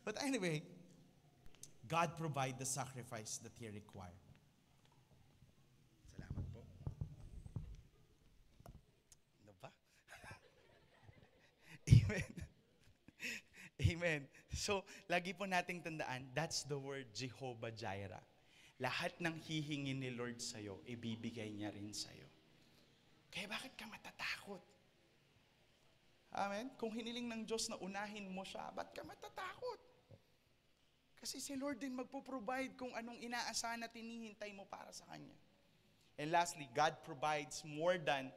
But anyway, God provide the sacrifice that He required. Salamat po. Ano ba? Amen. Amen. So, lagi po nating tandaan, that's the word Jehovah Jireh. Lahat ng hihingin ni Lord sa'yo, ibibigay niya rin sa'yo. Kaya bakit ka matatakot? Amen? Kung hiniling ng Diyos na unahin mo siya, ba't ka matatakot? Kasi si Lord din magpo-provide kung anong inaasahan at hinihintay mo para sa Kanya. And lastly, God provides more than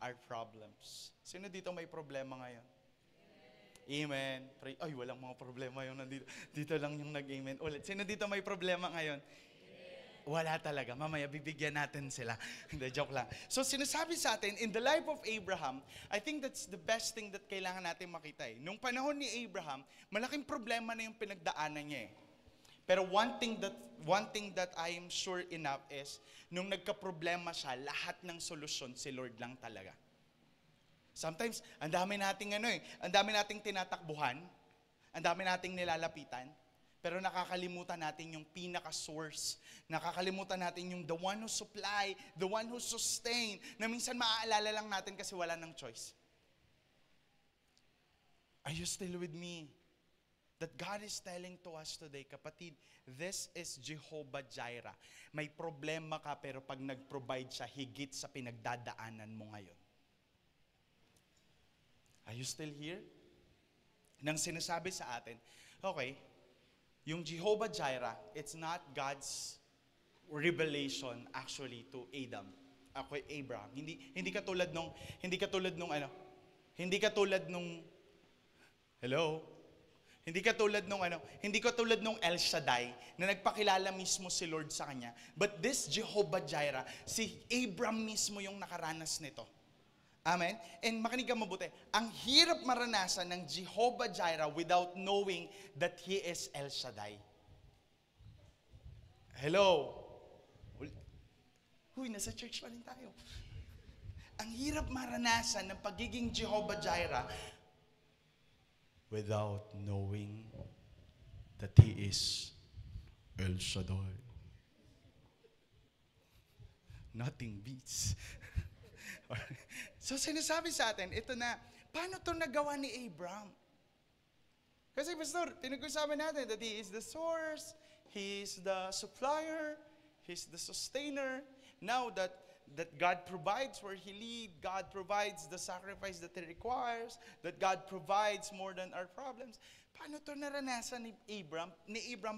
our problems. Sino dito may problema ngayon? Amen. Ay, walang mga problema yung nandito. Dito lang yung nag-amen. Ulit. Sino dito may problema ngayon? Wala talaga. Mamaya bibigyan natin sila. Hindi, joke lang. So sinasabi sa atin, in the life of Abraham, I think that's the best thing that kailangan natin makita eh. Nung panahon ni Abraham, malaking problema na yung pinagdaanan niya eh. Pero one thing that I am sure enough is, nung nagka-problema siya, lahat ng solusyon si Lord lang talaga. Sometimes, ang dami nating tinatakbuhan, ang dami nating nilalapitan, Pero nakakalimutan natin yung pinaka-source. Nakakalimutan natin yung the one who supply, the one who sustain, na minsan maaalala lang natin kasi wala ng choice. Are you still with me? That God is telling to us today, kapatid, this is Jehovah Jireh. May problema ka pero pag nag-provide siya, higit sa pinagdadaanan mo ngayon. Are you still here? Nang sinasabi sa atin, okay, yung Jehovah Jireh, it's not God's revelation actually to Abraham. Hindi katulad nung Hindi katulad nung El Shaddai na nagpakilala mismo si Lord sa kanya. But this Jehovah Jireh, si Abraham mismo yung nakaranas nito. Amen? And makinig ka mabuti. Ang hirap maranasan ng Jehovah Jireh without knowing that He is El Shaddai. Hello? Huy, nasa church pa rin tayo. Ang hirap maranasan ng pagiging Jehovah Jireh without knowing that He is El Shaddai. Nothing beats. So sinasabi sa atin, ito na, paano ito nagawa ni Abraham? Kasi Pastor, pinag-usapan natin that He is the source, He is the supplier, He's the sustainer. Now that God provides where He leads, God provides the sacrifice that He requires, that God provides more than our problems. Paano ito naranasan ni Abraham?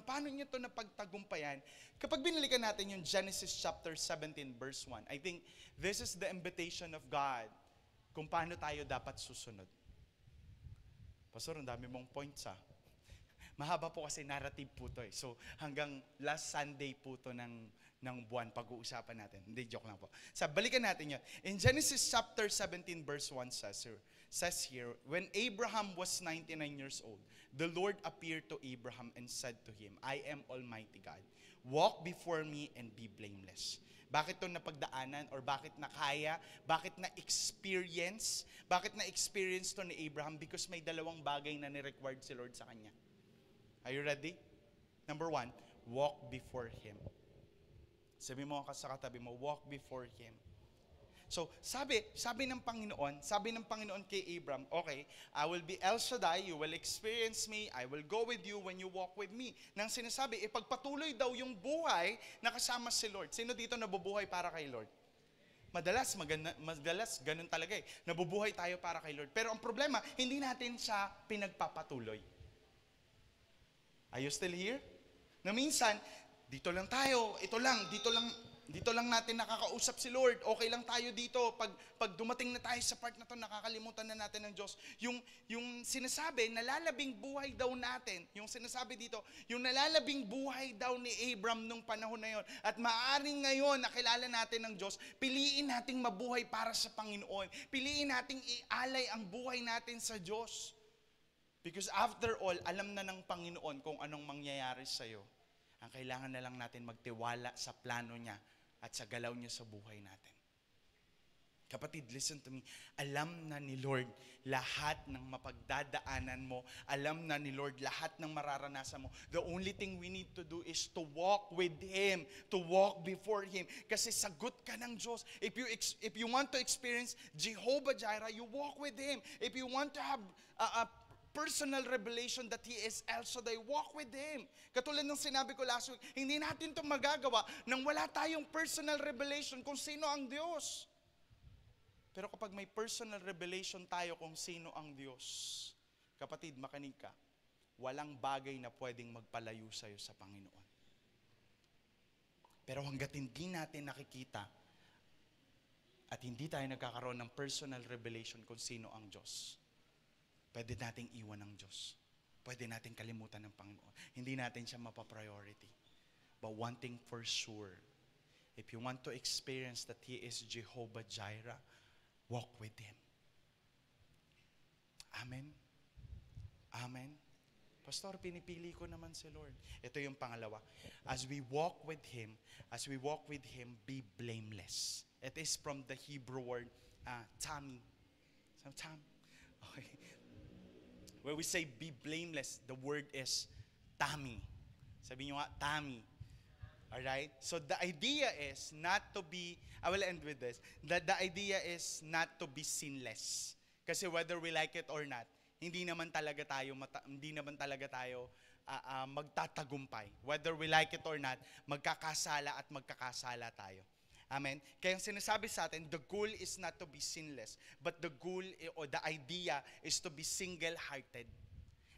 Paano niya ito napagtagumpayan? Kapag binalikan natin yung Genesis chapter 17 verse 1, I think this is the invitation of God kung paano tayo dapat susunod. Pastor, ang dami mong points ha. Mahaba po kasi narrative po to eh. So hanggang last Sunday po to ng buwan pag-uusapan natin. Hindi, joke lang po. So balikan natin yun. In Genesis chapter 17 verse 1 says here, when Abraham was 99 years old, the Lord appeared to Abraham and said to him, I am Almighty God. Walk before me and be blameless. Bakit ito napagdaanan or bakit nakaya? Bakit na-experience? Bakit na-experience to ni Abraham? Because may dalawang bagay na ni-required si Lord sa kanya. Are you ready? Number 1, walk before Him. Sabi mo sa katabi mo, walk before Him. So, sabi ng Panginoon kay Abraham, okay, I will be El Shaddai, you will experience me, I will go with you when you walk with me. Nang sinasabi, ipagpatuloy daw yung buhay na kasama si Lord. Sino dito nabubuhay para kay Lord? Madalas ganun talaga eh. Nabubuhay tayo para kay Lord. Pero ang problema, hindi natin siya pinagpapatuloy. Are you still here? Na minsan, dito lang tayo, dito lang natin nakakausap si Lord. Okay lang tayo dito. Pag dumating na tayo sa part na to, nakakalimutan na natin ng Diyos. Yung sinasabi, nalalabing buhay daw natin. Yung sinasabi dito, yung nalalabing buhay daw ni Abraham nung panahon na yon. At maaaring ngayon, nakilala natin ng Diyos, piliin nating mabuhay para sa Panginoon. Piliin nating ialay ang buhay natin sa Diyos. Because after all, alam na ng Panginoon kung anong mangyayari sa'yo. Ang kailangan na lang natin magtiwala sa plano niya at sa galaw niya sa buhay natin. Kapatid, listen to me. Alam na ni Lord lahat ng mapagdadaanan mo. Alam na ni Lord lahat ng mararanasan mo. The only thing we need to do is to walk with Him, to walk before Him. Kasi sagot ka ng Diyos. If you want to experience Jehovah Jireh, you walk with Him. If you want to have a personal revelation that He is El Shaddai, walk with Him. Katulad ng sinabi ko last week, hindi natin ito magagawa nang wala tayong personal revelation kung sino ang Diyos. Pero kapag may personal revelation tayo kung sino ang Diyos, kapatid, makinig ka, walang bagay na pwedeng magpalayo sa'yo sa Panginoon. Pero hanggat hindi natin nakikita at hindi tayo nagkakaroon ng personal revelation kung sino ang Diyos, pwede nating iwan ng Diyos. Pwede nating kalimutan ng Panginoon. Hindi natin siya mapapriority. But one thing for sure, if you want to experience that He is Jehovah Jireh, walk with Him. Amen? Amen? Pastor, pinipili ko naman si Lord. Ito yung pangalawa. As we walk with Him, be blameless. It is from the Hebrew word, tami. Okay. When we say be blameless, the word is tami. Sabi nyo nga, Tammy. Alright? So the idea is not to be, I will end with this. The idea is not to be sinless. Kasi whether we like it or not, hindi naman talaga tayo magtatagumpay. Whether we like it or not, magkakasala at magkakasala tayo. Amen? Kaya ang sinasabi sa atin, the goal is not to be sinless, but the goal or the idea is to be single-hearted.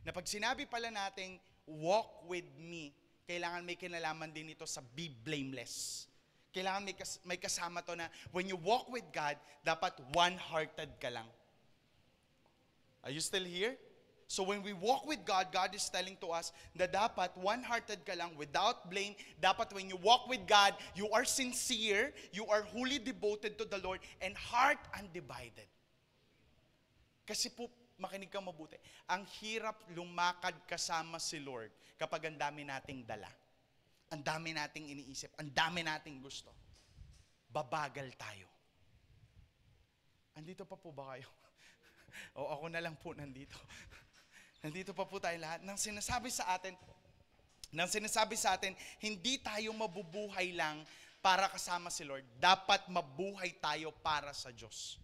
Na pag sinabi pala nating, walk with me, kailangan may kinalaman din ito sa be blameless. Kailangan may kasama to na when you walk with God, dapat one-hearted ka lang. Are you still here? So when we walk with God, God is telling to us na dapat one-hearted ka lang, without blame. Dapat when you walk with God, you are sincere, you are wholly devoted to the Lord, and heart undivided. Kasi po, makinig kang mabuti, ang hirap lumakad kasama si Lord kapag ang dami nating dala. Ang dami nating iniisip, ang dami nating gusto. Babagal tayo. Andito pa po ba kayo? O ako na lang po nandito. Nandito pa po tayo lahat. Nang sinasabi sa atin, hindi tayo mabubuhay lang para kasama si Lord. Dapat mabuhay tayo para sa Diyos.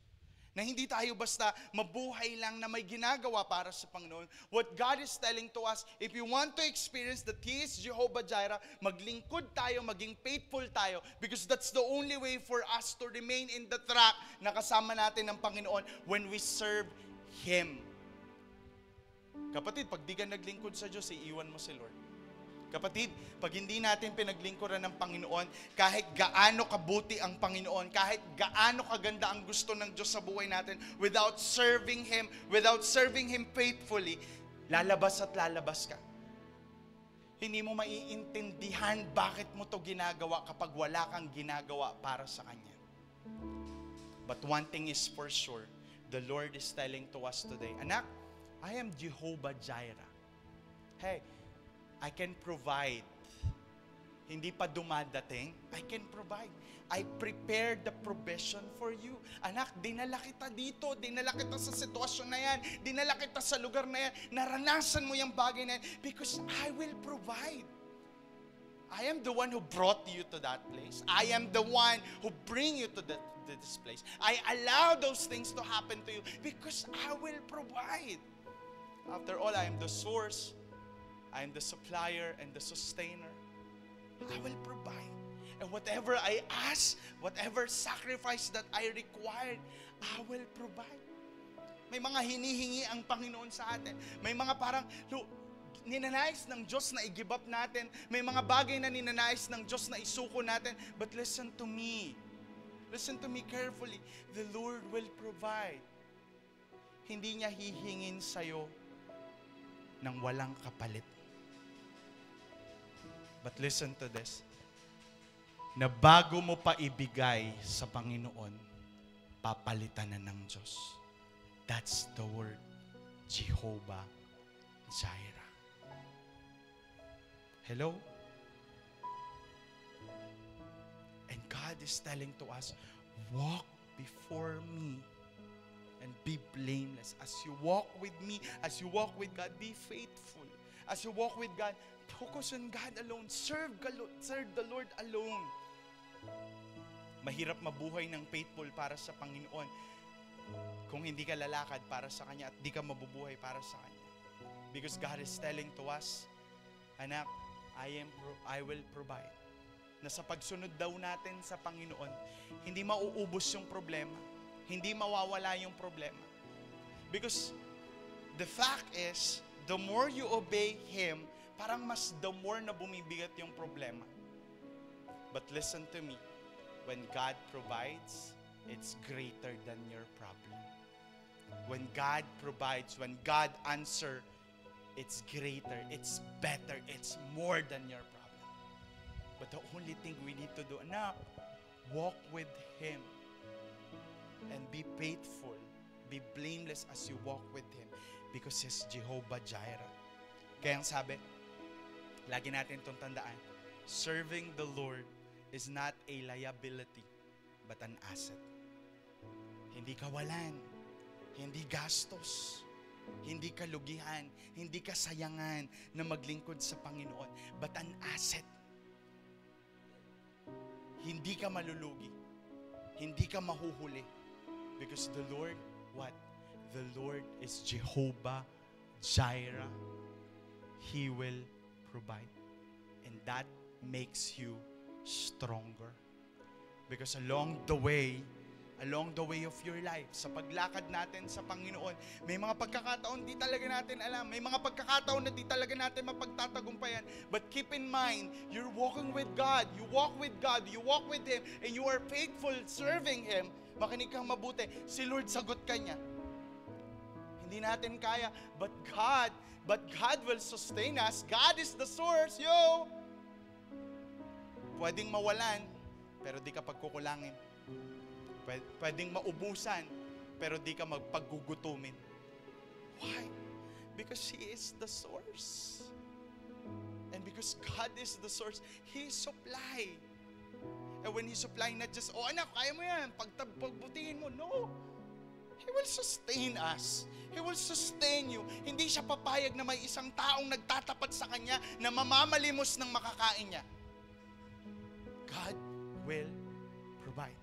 Na hindi tayo basta mabuhay lang na may ginagawa para sa Panginoon. What God is telling to us, if you want to experience that He is Jehovah Jireh, maglingkod tayo, maging faithful tayo, because that's the only way for us to remain in the track na kasama natin ng Panginoon when we serve Him. Kapatid, pag di ka naglingkod sa Diyos, iiwan mo si Lord. Kapatid, pag hindi natin pinaglingkuran ng Panginoon, kahit gaano kabuti ang Panginoon, kahit gaano kaganda ang gusto ng Diyos sa buhay natin, without serving Him faithfully, lalabas at lalabas ka. Hindi mo maiintindihan bakit mo to ginagawa kapag wala kang ginagawa para sa Kanya. But one thing is for sure, the Lord is telling to us today, anak, I am Jehovah Jireh. Hey, I can provide. Hindi pa dumadating, I can provide. I prepared the provision for you. Anak, dinala kita dito, dinala kita sa sitwasyon na yan, dinala kita sa lugar na yan, naranasan mo yung bagay na yan, because I will provide. I am the one who brought you to that place. I am the one who bring you to this place. I allow those things to happen to you because I will provide. After all, I am the source, I am the supplier and the sustainer. I will provide. And whatever I ask, whatever sacrifice that I required, I will provide. May mga hinihingi ang Panginoon sa atin. May mga parang, ninanais ng Diyos na i-give up natin. May mga bagay na ninanais ng Diyos na isuko natin. But listen to me. Listen to me carefully. The Lord will provide. Hindi niya hihingin sa'yo ng walang kapalit. But listen to this. Na bago mo pa ibigay sa Panginoon, papalitan na ng Diyos. That's the word, Jehovah Jireh. Hello? And God is telling to us, walk before me and be blameless. As you walk with me, as you walk with God, be faithful. As you walk with God, focus on God alone. Serve the Lord alone. Mahirap mabuhay ng faithful para sa Panginoon kung hindi ka lalakad para sa Kanya at di ka mabubuhay para sa Kanya. Because God is telling to us, anak, I will provide. Na sa pagsunod daw natin sa Panginoon, hindi mauubos yung problema. Hindi mawawala yung problema. Because the fact is, the more you obey Him, parang mas the more na bumibigat yung problema. But listen to me, when God provides, it's greater than your problem. When God provides, when God answers, it's greater, it's better, it's more than your problem. But the only thing we need to do, anak, walk with Him and be faithful, be blameless as you walk with Him because He's Jehovah Jireh. Kaya ang sabi, lagi natin itong tandaan, serving the Lord is not a liability, but an asset. Hindi kawalan, hindi gastos, Hindi kalugihan, hindi kasayangan na maglingkod sa Panginoon, but an asset. Hindi ka malulugi. Hindi ka mahuhuli. Because the Lord, what? The Lord is Jehovah Jireh. He will provide. And that makes you stronger. Because along the way of your life, sa paglakad natin sa Panginoon, may mga pagkakataon di talaga natin alam. May mga pagkakataon na di talaga natin mapagtatagumpayan. But keep in mind, you're walking with God. You walk with God. You walk with Him. And you are faithful serving Him. Makinig kang mabuti. Si Lord sagot ka niya. Hindi natin kaya. But God will sustain us. God is the source. Yo! Pwedeng mawalan, pero di ka pagkukulangin. Pwedeng maubusan, pero di ka magpaggugutumin. Why? Because He is the source. And because God is the source, He supply. And when He supply, not just, oh anak, kaya mo yan, pagbutihin mo. No. He will sustain us. He will sustain you. Hindi siya papayag na may isang taong nagtatapat sa Kanya na mamamalimos ng makakain niya. God will provide.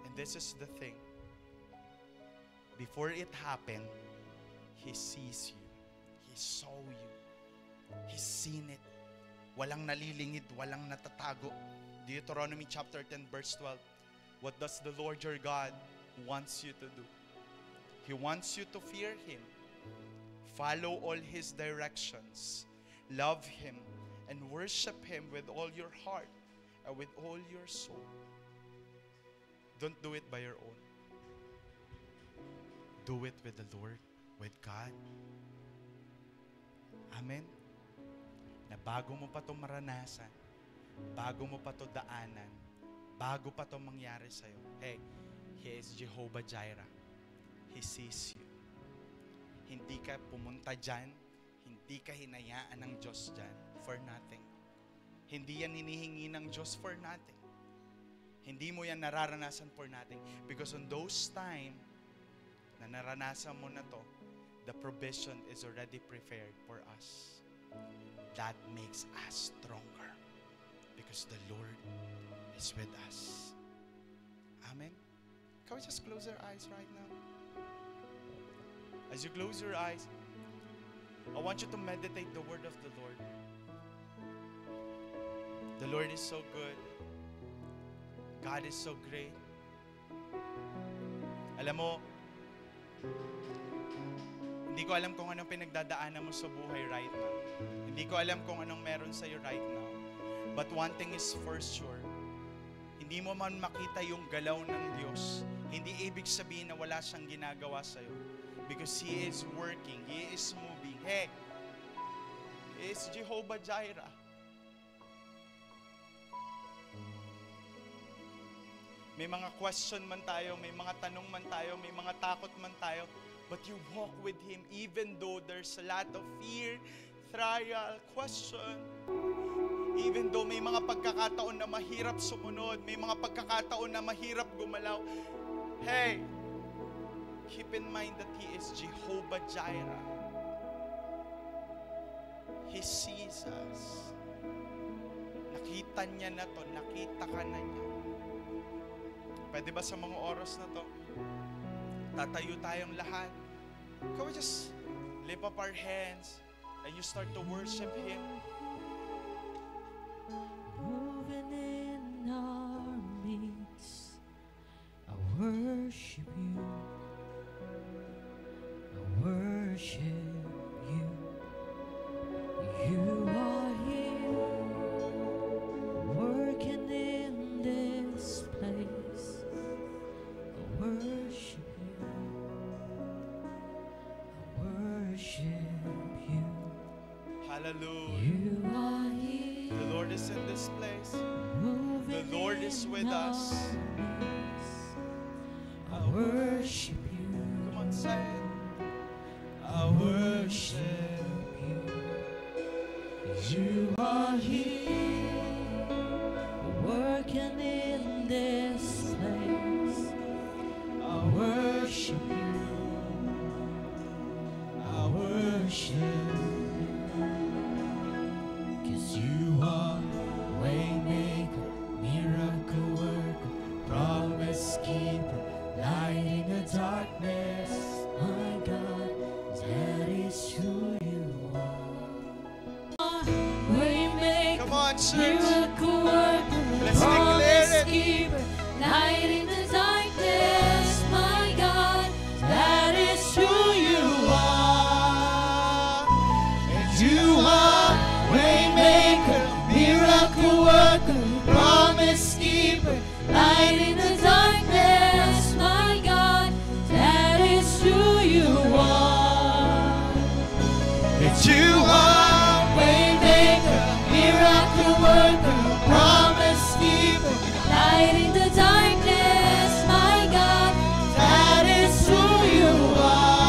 And this is the thing. Before it happened, He sees you. He saw you. He's seen it. Walang nalilingid, walang natatago. Deuteronomy chapter 10 verse 12. What does the Lord your God wants you to do? He wants you to fear Him. Follow all His directions. Love Him and worship Him with all your heart and with all your soul. Don't do it by your own. Do it with the Lord, with God. Amen? Na bago mo pa ito maranasan, bago mo pa ito daanan, bago pa ito mangyari sa'yo, hey, He is Jehovah Jireh. He sees you. Hindi ka pumunta dyan, hindi ka hinayaan ng Diyos dyan for nothing. Hindi yan hinihingi ng Diyos for nothing. Hindi mo yan nararanasan for nothing. Because on those time na naranasan mo na to, the provision is already prepared for us. That makes us stronger. Because the Lord is with us. Amen? Can we just close our eyes right now? As you close your eyes, I want you to meditate the word of the Lord. The Lord is so good. God is so great. Alam mo, hindi ko alam kung anong pinagdadaanan mo sa buhay right now. Hindi ko alam kung anong meron sa'yo right now. But one thing is for sure, hindi mo man makita yung galaw ng Diyos, hindi ibig sabihin na wala siyang ginagawa sa'yo. Because He is working, He is moving. Hey, He is Jehovah Jireh. May mga question man tayo, may mga tanong man tayo, may mga takot man tayo, but you walk with Him even though there's a lot of fear, trial, question. Even though may mga pagkakataon na mahirap sumunod, may mga pagkakataon na mahirap gumalaw, hey, keep in mind that He is Jehovah Jireh. He sees us. Nakita niya na to, nakita ka na niya. Pwede ba sa mga oras na to, tatayo tayong lahat? Can we just lift up our hands and you start to worship Him? Moving in our midst, I worship You. I worship You. You are here, working in this place. I worship You. I worship You. Hallelujah. You are here. The Lord is in this place. The Lord is with us. I worship You. Come on, say it. I worship You. You are here, working in this place. I worship You. God, church. Miracle worker, Let's promise declare it. keeper, light in the darkness, my God, that is who you are. And you are waymaker, miracle worker, promise keeper, Light in the darkness, my God, that is who you are. and you are waymaker, miracle worker, promise keeper, Light in the darkness, my God, that is who you are.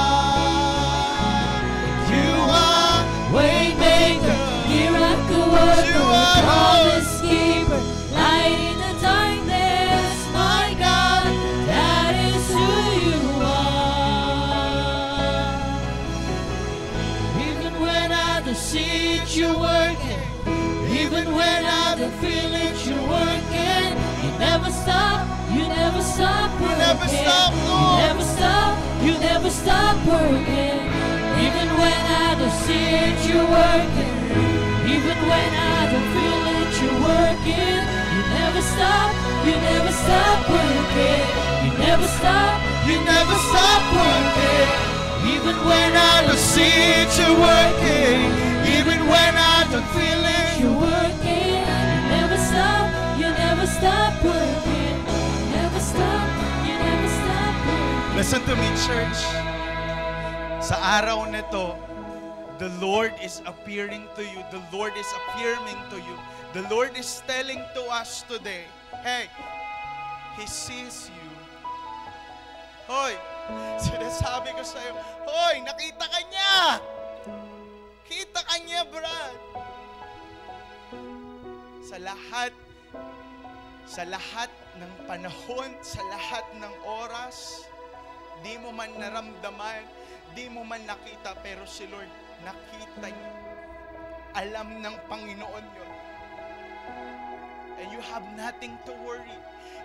you are Waymaker, miracle worker, promise keeper, light in the darkness, my God, that is who you are. Even when I don't see it, you're working. Even when I don't feel it, you're working. You never stop, you never stop working. never stop, You Lord. never stop, you never stop working. Even when I don't see it, you're working. Even when I don't feel it, you're working. You never stop, you never stop working. You never stop, you never stop working. even when I I don't see it, you're working. Even when I don't feel it, you're working. You never stop, you never stop working. You never stop, you never stop working. Listen to me, church. Sa araw nito, the Lord is appearing to you. The Lord is affirming to you. The Lord is telling to us today, hey, He sees you. Hoy, sinasabi ko sa'yo, hoy, nakita ka niya! Kita ka niya, Brad! Sa lahat ng panahon, sa lahat ng oras, di mo man naramdaman, di mo man nakita, pero si Lord, nakita niya. Alam ng Panginoon yun. And you have nothing to worry.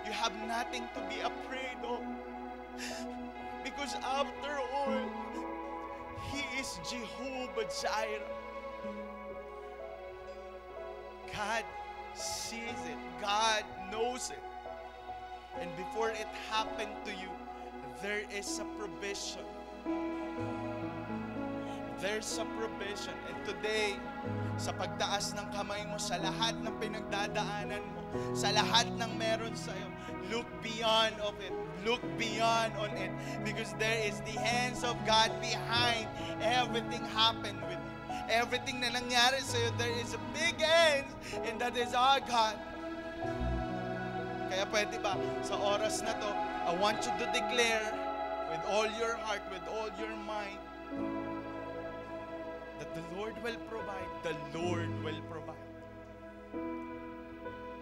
You have nothing to be afraid of. Because after all, He is Jehovah Jireh. God sees it. God knows it. And before it happened to you, there is a provision. There's a provision. And today, sa pagtaas ng kamay mo, sa lahat ng pinagdadaanan mo, sa lahat ng meron sa'yo, look beyond of it. Look beyond on it. Because there is the hands of God behind everything happened with you. Everything na nangyari sa'yo, there is a big hand, and that is our God. Kaya pwede ba, sa oras na to, I want you to declare with all your heart, with all your mind, that the Lord will provide. The Lord will provide.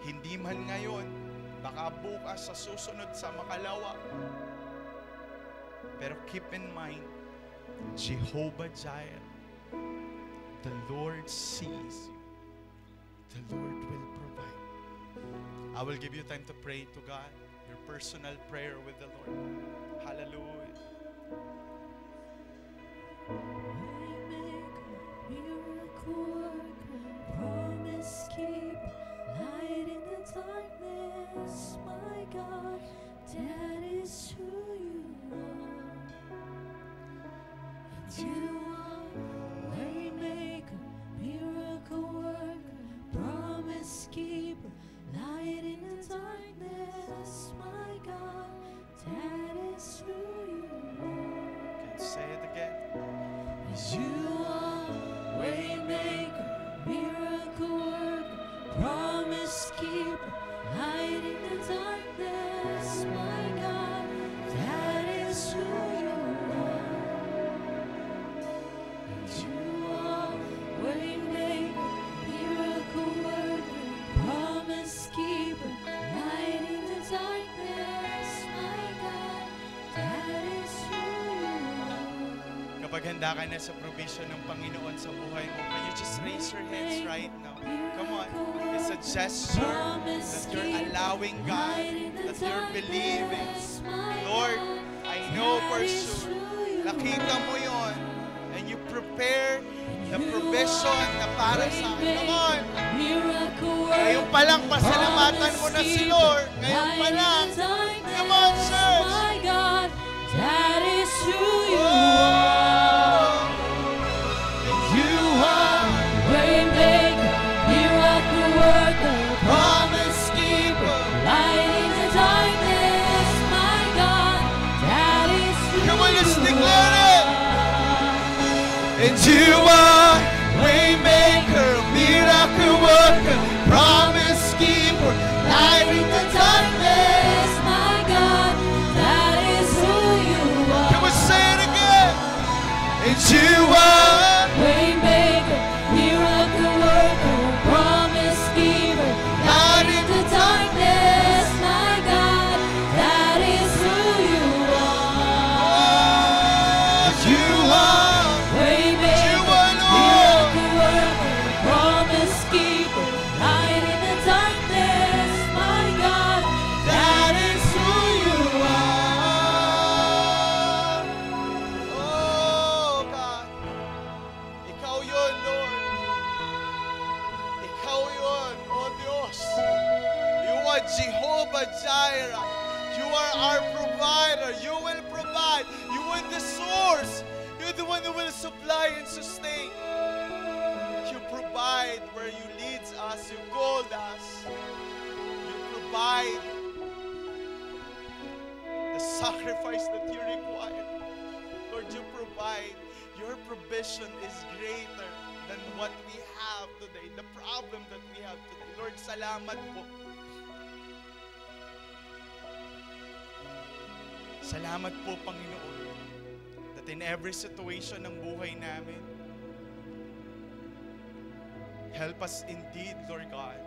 Hindi man ngayon, baka bukas sa susunod sa makalawa. Pero keep in mind, Jehovah Jireh, the Lord sees you. The Lord will provide. I will give you time to pray to God, your personal prayer with the Lord. Hallelujah. Miracle worker, promise keeper, light in the darkness, my God, that is who you are. And you are waymaker, miracle worker, promise keeper, light in the darkness, my God, that is who you are. Can you say it again? You are waymaker, miracle worker, promise keeper, light in the darkness, my God, that is who you are. And you are waymaker, miracle worker, promise keeper, light in the darkness, my God, that is who you are. Kapag handa ka na sa provision ng Panginoon sa buhay mo, can you just raise your hands right now? Come on. It's a gesture that you're allowing God, that you're believing. Lord, I know for sure, nakita mo yon, and you prepare the provision na para sa akin. Come on! Miracle Ngayon pa lang, pasalamatan mo na si Lord. Ngayon pa lang. Come on, church! My God, that is who you are. You are waymaker, miracle worker, promise keeper, light in the darkness. My God, that is who Come on, let's you declare it. are. And you are waymaker, miracle worker, promise keeper, light in the darkness. My God, that is who you are. Come on, say it again. And you are Waymaker, miracle worker, promise keeper, light in the darkness. My God, that is who you are. you are Waymaker, Lord. miracle worker, promise keeper, light in the darkness. My God, that is who you are. Oh God, Ikaw yun, Lord. Ikaw yun, oh Diyos. You are Jehovah Jireh. You are our provider. You will provide. You are the source. You're the one who will supply and sustain. You provide where you lead us. You called us. You provide the sacrifice that you require. Lord, you provide. Your provision is greater than what we have today, the problem that we have today. Lord, salamat po. Salamat po, Panginoon, that in every situation ng buhay namin, help us indeed, Lord God.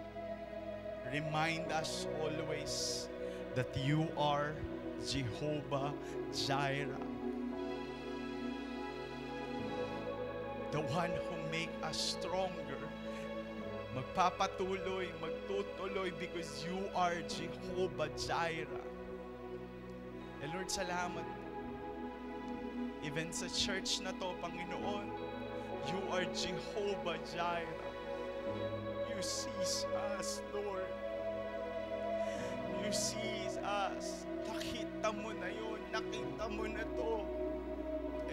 Remind us always that you are Jehovah Jireh, the one who make us stronger. Magpapatuloy, magtutuloy because you are Jehovah Jireh. And Lord, salamat. Even sa church na to, Panginoon, you are Jehovah Jireh. You sees us, Lord. You sees us. Nakita mo na yun. Nakita mo na to.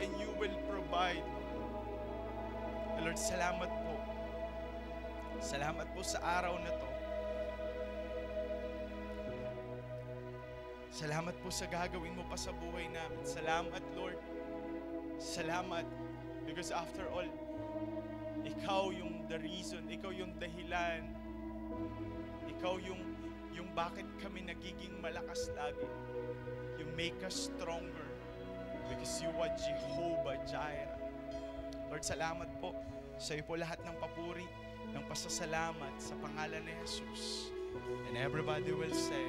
And you will provide. And Lord, salamat po. Salamat po sa araw na to. Salamat po sa gagawin mo pa sa buhay namin. Salamat, Lord. Salamat. Because after all, ikaw yung the reason, ikaw yung dahilan, ikaw yung bakit kami nagiging malakas lagi. You make us stronger because you are Jehovah Jireh. Lord, salamat po. Sa iyo po lahat ng papuri, ng pasasalamat sa pangalan ni Jesus. And everybody will say,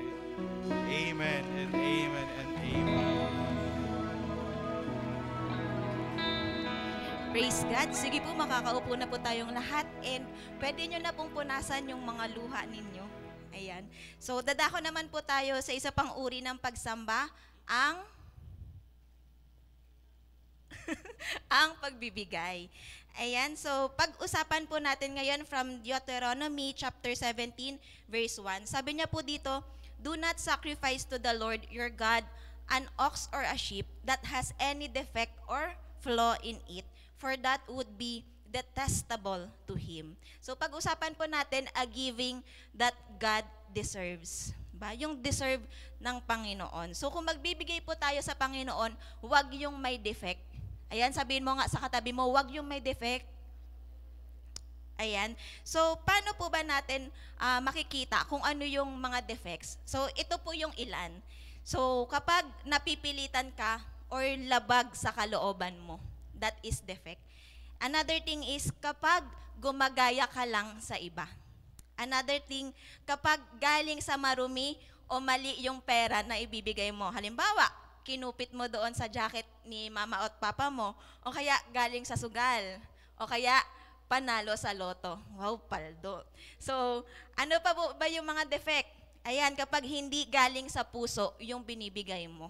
Amen and Amen and Amen. Praise God. Sige po, makakaupo na po tayong lahat and pwede nyo na pong punasan yung mga luha ninyo. Ayan. So, dadako naman po tayo sa isa pang uri ng pagsamba, ang ang pagbibigay. Ayan, so pag-usapan po natin ngayon from Deuteronomy chapter 17 verse 1. Sabi niya po dito, do not sacrifice to the Lord your God an ox or a sheep that has any defect or flaw in it, for that would be detestable to Him. So pag-usapan po natin a giving that God deserves. Ba? Yung deserve ng Panginoon. So kung magbibigay po tayo sa Panginoon, huwag yung may defect. Ayan, sabihin mo nga sa katabi mo, huwag yung may defect. Ayan. So, paano po ba natin makikita kung ano yung mga defects? So, ito po yung ilan. So, kapag napipilitan ka or labag sa kalooban mo, that is defect. Another thing is kapag gumagaya ka lang sa iba. Another thing, kapag galing sa marumi o mali yung pera na ibibigay mo. Halimbawa, kinupit mo doon sa jacket ni mama at papa mo, o kaya galing sa sugal, o kaya panalo sa loto. Wow, paldo. So, ano pa ba yung mga defect? Ayan, kapag hindi galing sa puso yung binibigay mo.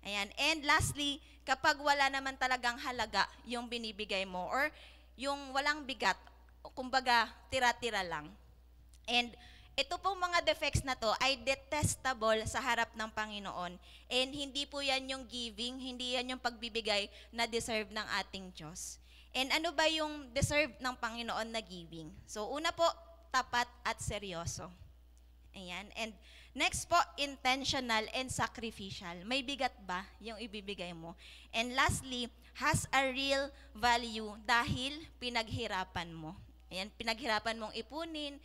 Ayan, and lastly, kapag wala naman talagang halaga yung binibigay mo, or yung walang bigat, kumbaga tira-tira lang. And ito pong mga defects na to ay detestable sa harap ng Panginoon. And hindi po yan yung giving, hindi yan yung pagbibigay na deserve ng ating Diyos. And ano ba yung deserve ng Panginoon na giving? So una po, tapat at seryoso. Ayan. And next po, intentional and sacrificial. May bigat ba yung ibibigay mo? And lastly, has a real value dahil pinaghirapan mo. Ayan, pinaghirapan mong ipunin,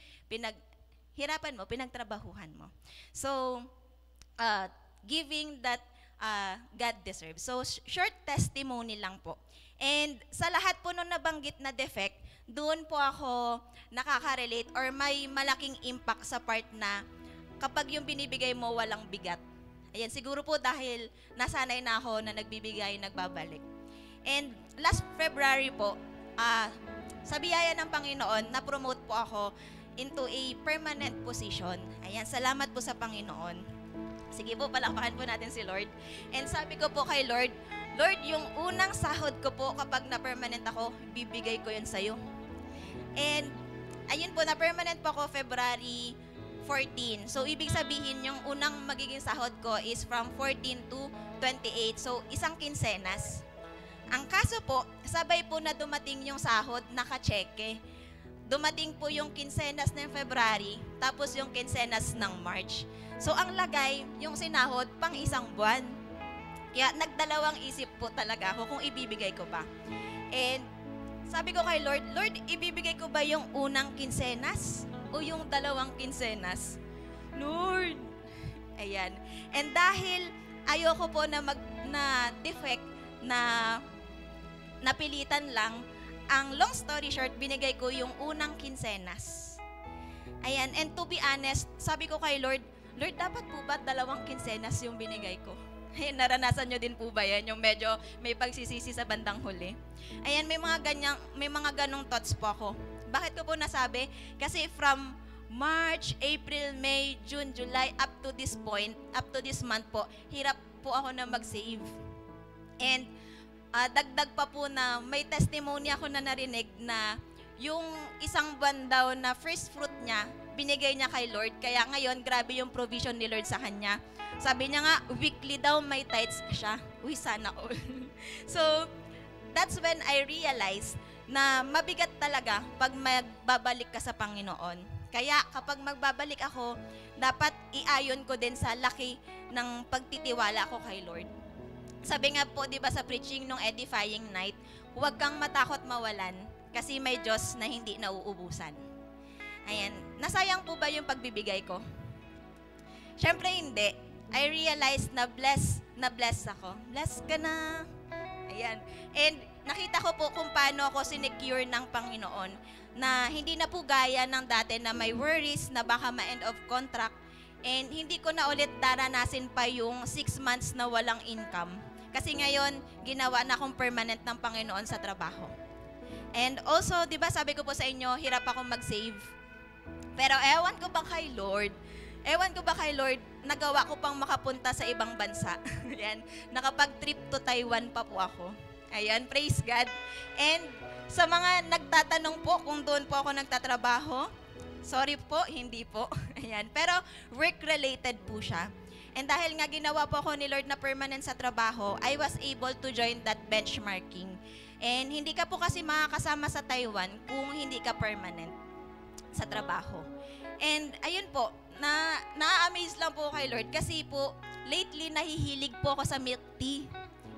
pinagtrabahuhan mo. So, giving that God deserves. So, short testimony lang po. And sa lahat po nung nabanggit na defect, doon po ako nakaka-relate or may malaking impact sa part na kapag yung binibigay mo walang bigat. Ayan, siguro po dahil nasanay na ako na nagbibigay, nagbabalik. And last February po, sa biyaya ng Panginoon, na-promote po ako into a permanent position. Ayan, salamat po sa Panginoon. Sige po, palakpakan po natin si Lord. And sabi ko po kay Lord, Lord, yung unang sahod ko po kapag na-permanent ako, bibigay ko yun sa'yo. And ayun po, na-permanent po ako February 14. So, ibig sabihin, yung unang magiging sahod ko is from 14 to 28. So, isang kinsenas. Ang kaso po, sabay po na dumating yung sahod, naka-cheque. Dumating po yung kinsenas ng February, tapos yung kinsenas ng March. So, ang lagay, yung sinahod, pang isang buwan. Kaya, nagdalawang isip po talaga ako kung ibibigay ko ba. And, sabi ko kay Lord, Lord, ibibigay ko ba yung unang kinsenas o yung dalawang kinsenas? Lord! Ayan. And dahil ayoko po na defect na napilitan lang, ang long story short, binigay ko yung unang kinsenas. Ayan, and to be honest, sabi ko kay Lord, Lord, dapat po ba dalawang kinsenas yung binigay ko? Ayan, naranasan nyo din po ba yan? Yung medyo may pagsisisi sa bandang huli. Ayan, may mga ganong thoughts po ako. Bakit ko po nasabi? Kasi from March, April, May, June, July, up to this point, up to this month po, hirap po ako na mag-save. And dagdag pa po na may testimony ako na narinig na yung isang buwan daw na first fruit niya, binigay niya kay Lord. Kaya ngayon, grabe yung provision ni Lord sa kanya. Sabi niya nga, weekly daw may tithes siya. Uy, sana all. So, that's when I realized na mabigat talaga pag magbabalik ka sa Panginoon. Kaya kapag magbabalik ako, dapat iayon ko din sa laki ng pagtitiwala ko kay Lord. Sabi nga po, di ba sa preaching nung edifying night, huwag kang matakot mawalan kasi may Diyos na hindi nauubusan. Ayan. Nasayang po ba yung pagbibigay ko? Siyempre hindi. I realized na bless ako. Bless ka na. Ayan. And nakita ko po kung paano ako sinecure ng Panginoon na hindi na po gaya ng dati na may worries na baka ma-end of contract. And hindi ko na ulit daranasin pa yung 6 months na walang income. Kasi ngayon, ginawa na akong permanent ng Panginoon sa trabaho. And also, di ba sabi ko po sa inyo, hirap akong mag-save. Pero ewan ko ba kay Lord, nagawa ko pang makapunta sa ibang bansa. Ayan, nakapag-trip to Taiwan pa po ako. Ayan, praise God. And sa mga nagtatanong po kung doon po ako nagtatrabaho, sorry po, hindi po. Ayan, pero work-related po siya. And dahil nga ginawa po ako ni Lord na permanent sa trabaho, I was able to join that benchmarking. And hindi ka po kasi makakasama sa Taiwan kung hindi ka permanent sa trabaho. And ayun po, na-amaze lang po kay Lord kasi po, lately nahihilig po ako sa milk tea.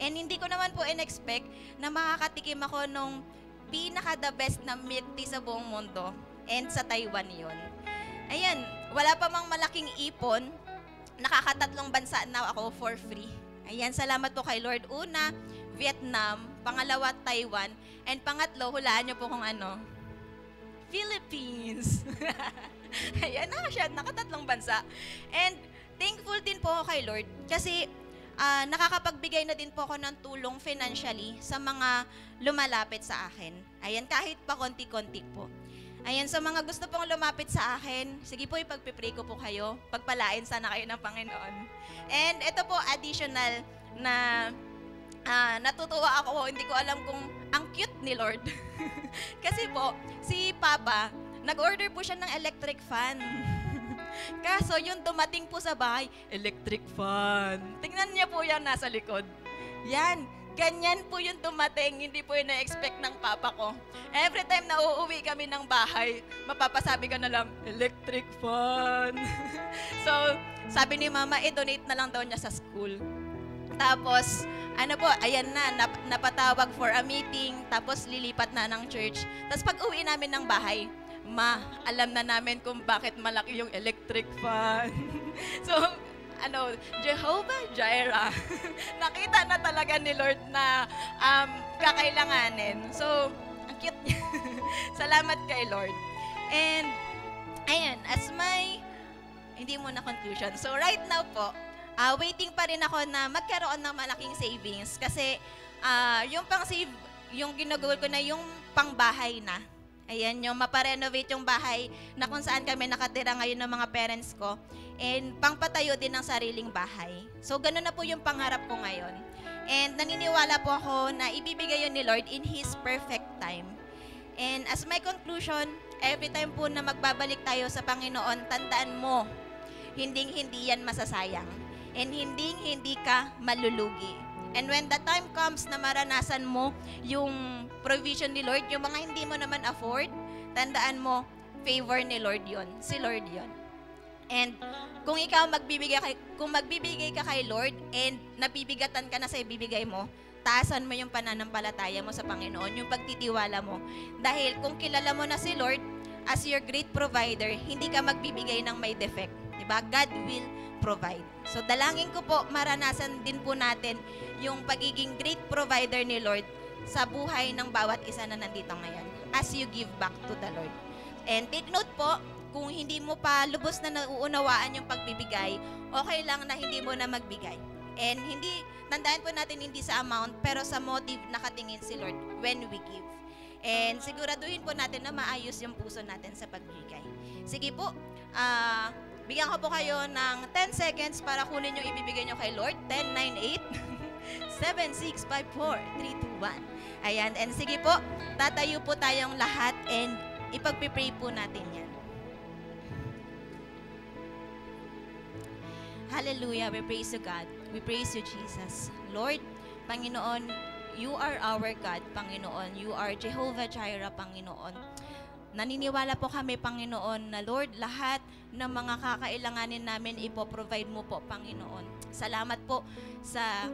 And hindi ko naman po in-expect na makakatikim ako nung pinaka-the best na milk tea sa buong mundo. And sa Taiwan yun. Ayan, wala pa mang malaking ipon, nakakatatlong bansa na ako for free. Ayan, salamat po kay Lord. Una, Vietnam, pangalawa, Taiwan, and pangatlo, hulaan niyo po kung ano, Philippines. Ayan, nakatatlong bansa. And thankful din po ako kay Lord kasi nakakapagbigay na din po ako ng tulong financially sa mga lumalapit sa akin. Ayan, kahit pa konti-konti po. Ayan, sa mga gusto pong lumapit sa akin, sige po, ipagpipray ko po kayo. Pagpalain sana kayo ng Panginoon. And ito po, additional na natutuwa ako. Hindi ko alam kung ang cute ni Lord. Kasi po, si Papa, nag-order po siya ng electric fan. Kaso yung dumating po sa bahay, electric fan. Tingnan niya po yan nasa likod. Yan, ganyan po yung dumating, hindi po yung na-expect ng papa ko. Every time na uuwi kami ng bahay, mapapasabi ka na lang, electric fan. So, sabi ni mama, donate na lang daw niya sa school. Tapos, ano po, ayan na, napatawag for a meeting, tapos lilipat na ng church. Tapos pag uwi namin ng bahay, Ma, alam na namin kung bakit malaki yung electric fan. So, Jehovah Jireh. Nakita na talaga ni Lord na kakailanganin. So, ang cute niya. Salamat kay Lord. And, ayan, as my, hindi mo na conclusion. So, right now po, waiting pa rin ako na magkaroon ng malaking savings. Kasi, yung pang-save, yung ginagawal ko na yung pangbahay na. Ayan, yung maparenovate yung bahay na kung saan kami nakatira ngayon ng mga parents ko. And pangpatayo din ng sariling bahay. So, ganun na po yung pangarap ko ngayon. And naniniwala po ako na ibibigay yun ni Lord in His perfect time. And as my conclusion, every time po na magbabalik tayo sa Panginoon, tandaan mo, hinding-hindi yan masasayang. And hinding-hindi ka malulugi. And when the time comes na maranasan mo yung provision ni Lord, yung mga hindi mo naman afford, tandaan mo, favor ni Lord yon, si Lord yon. And kung ikaw magbibigay ka kay Lord and nabibigatan ka na sa ibibigay mo, taasan mo yung pananampalataya mo sa Panginoon, yung pagtitiwala mo. Dahil kung kilala mo na si Lord as your great provider, hindi ka magbibigay ng may defect. Diba? God will provide. So dalangin ko po, maranasan din po natin yung pagiging great provider ni Lord sa buhay ng bawat isa na nandito ngayon as you give back to the Lord. And take note po, kung hindi mo pa lubos na nauunawaan yung pagbibigay, okay lang na hindi mo na magbigay. And tandaan po natin hindi sa amount, pero sa motive nakatingin si Lord when we give. And siguraduhin po natin na maayos yung puso natin sa pagbigay. Sige po, bigyan ko po kayo ng 10 seconds para kunin yung ibibigay nyo kay Lord. 10, 9, 8, 7, 6, 5, 4, 3, 2, 1. Ayan, and sige po, tatayo po tayong lahat and ipagpipray po natin yan. Hallelujah, we praise you, God. We praise you, Jesus. Lord, Panginoon, you are our God, Panginoon. You are Jehovah Jireh, Panginoon. Naniniwala po kami, Panginoon, na Lord, lahat ng mga kakailanganin namin ipoprovide mo po, Panginoon. Salamat po sa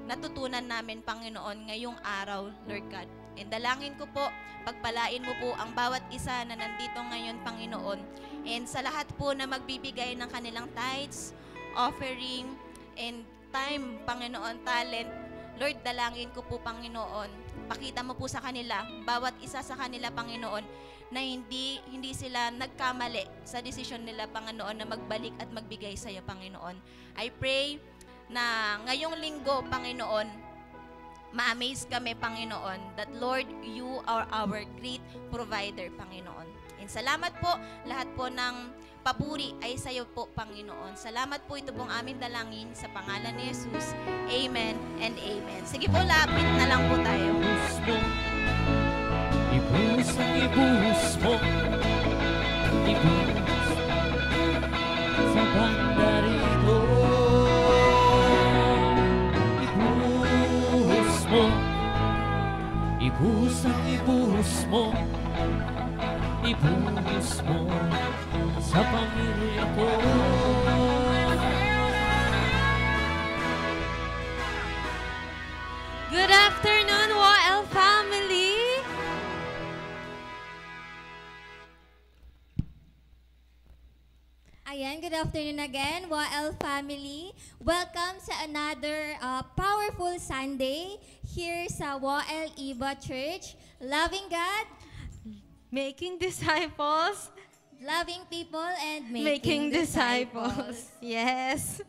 natutunan namin, Panginoon, ngayong araw, Lord God. And dalangin ko po, pagpalain mo po ang bawat isa na nandito ngayon, Panginoon. And sa lahat po na magbibigay ng kanilang tithes, offering, and time, Panginoon, talent, Lord, dalangin ko po, Panginoon, pakita mo po sa kanila, bawat isa sa kanila, Panginoon, na hindi sila nagkamali sa desisyon nila, Panginoon, na magbalik at magbigay sa iyo, Panginoon. I pray na ngayong linggo, Panginoon, ma-amaze kami, Panginoon, that Lord, you are our great provider, Panginoon. And salamat po, lahat po ng papuri ay sa iyo po, Panginoon. Salamat po, ito pong aming dalangin sa pangalan ni Jesus. Amen and amen. Sige po, lapit na lang po tayo. Ibuhos ang ibuhos mo, ibuhos sa banda rito. Ibuhos mo, ibuhos ang ibuhos mo, ibuhos mo sa pamilya ko. Good afternoon, WOL family! Ayan, good afternoon again, WOL family. Welcome sa another powerful Sunday here sa WOL Iba Church. Loving God, Making disciples, loving people, and making disciples. Yes.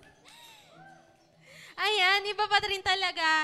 Ayan, iba pa rin talaga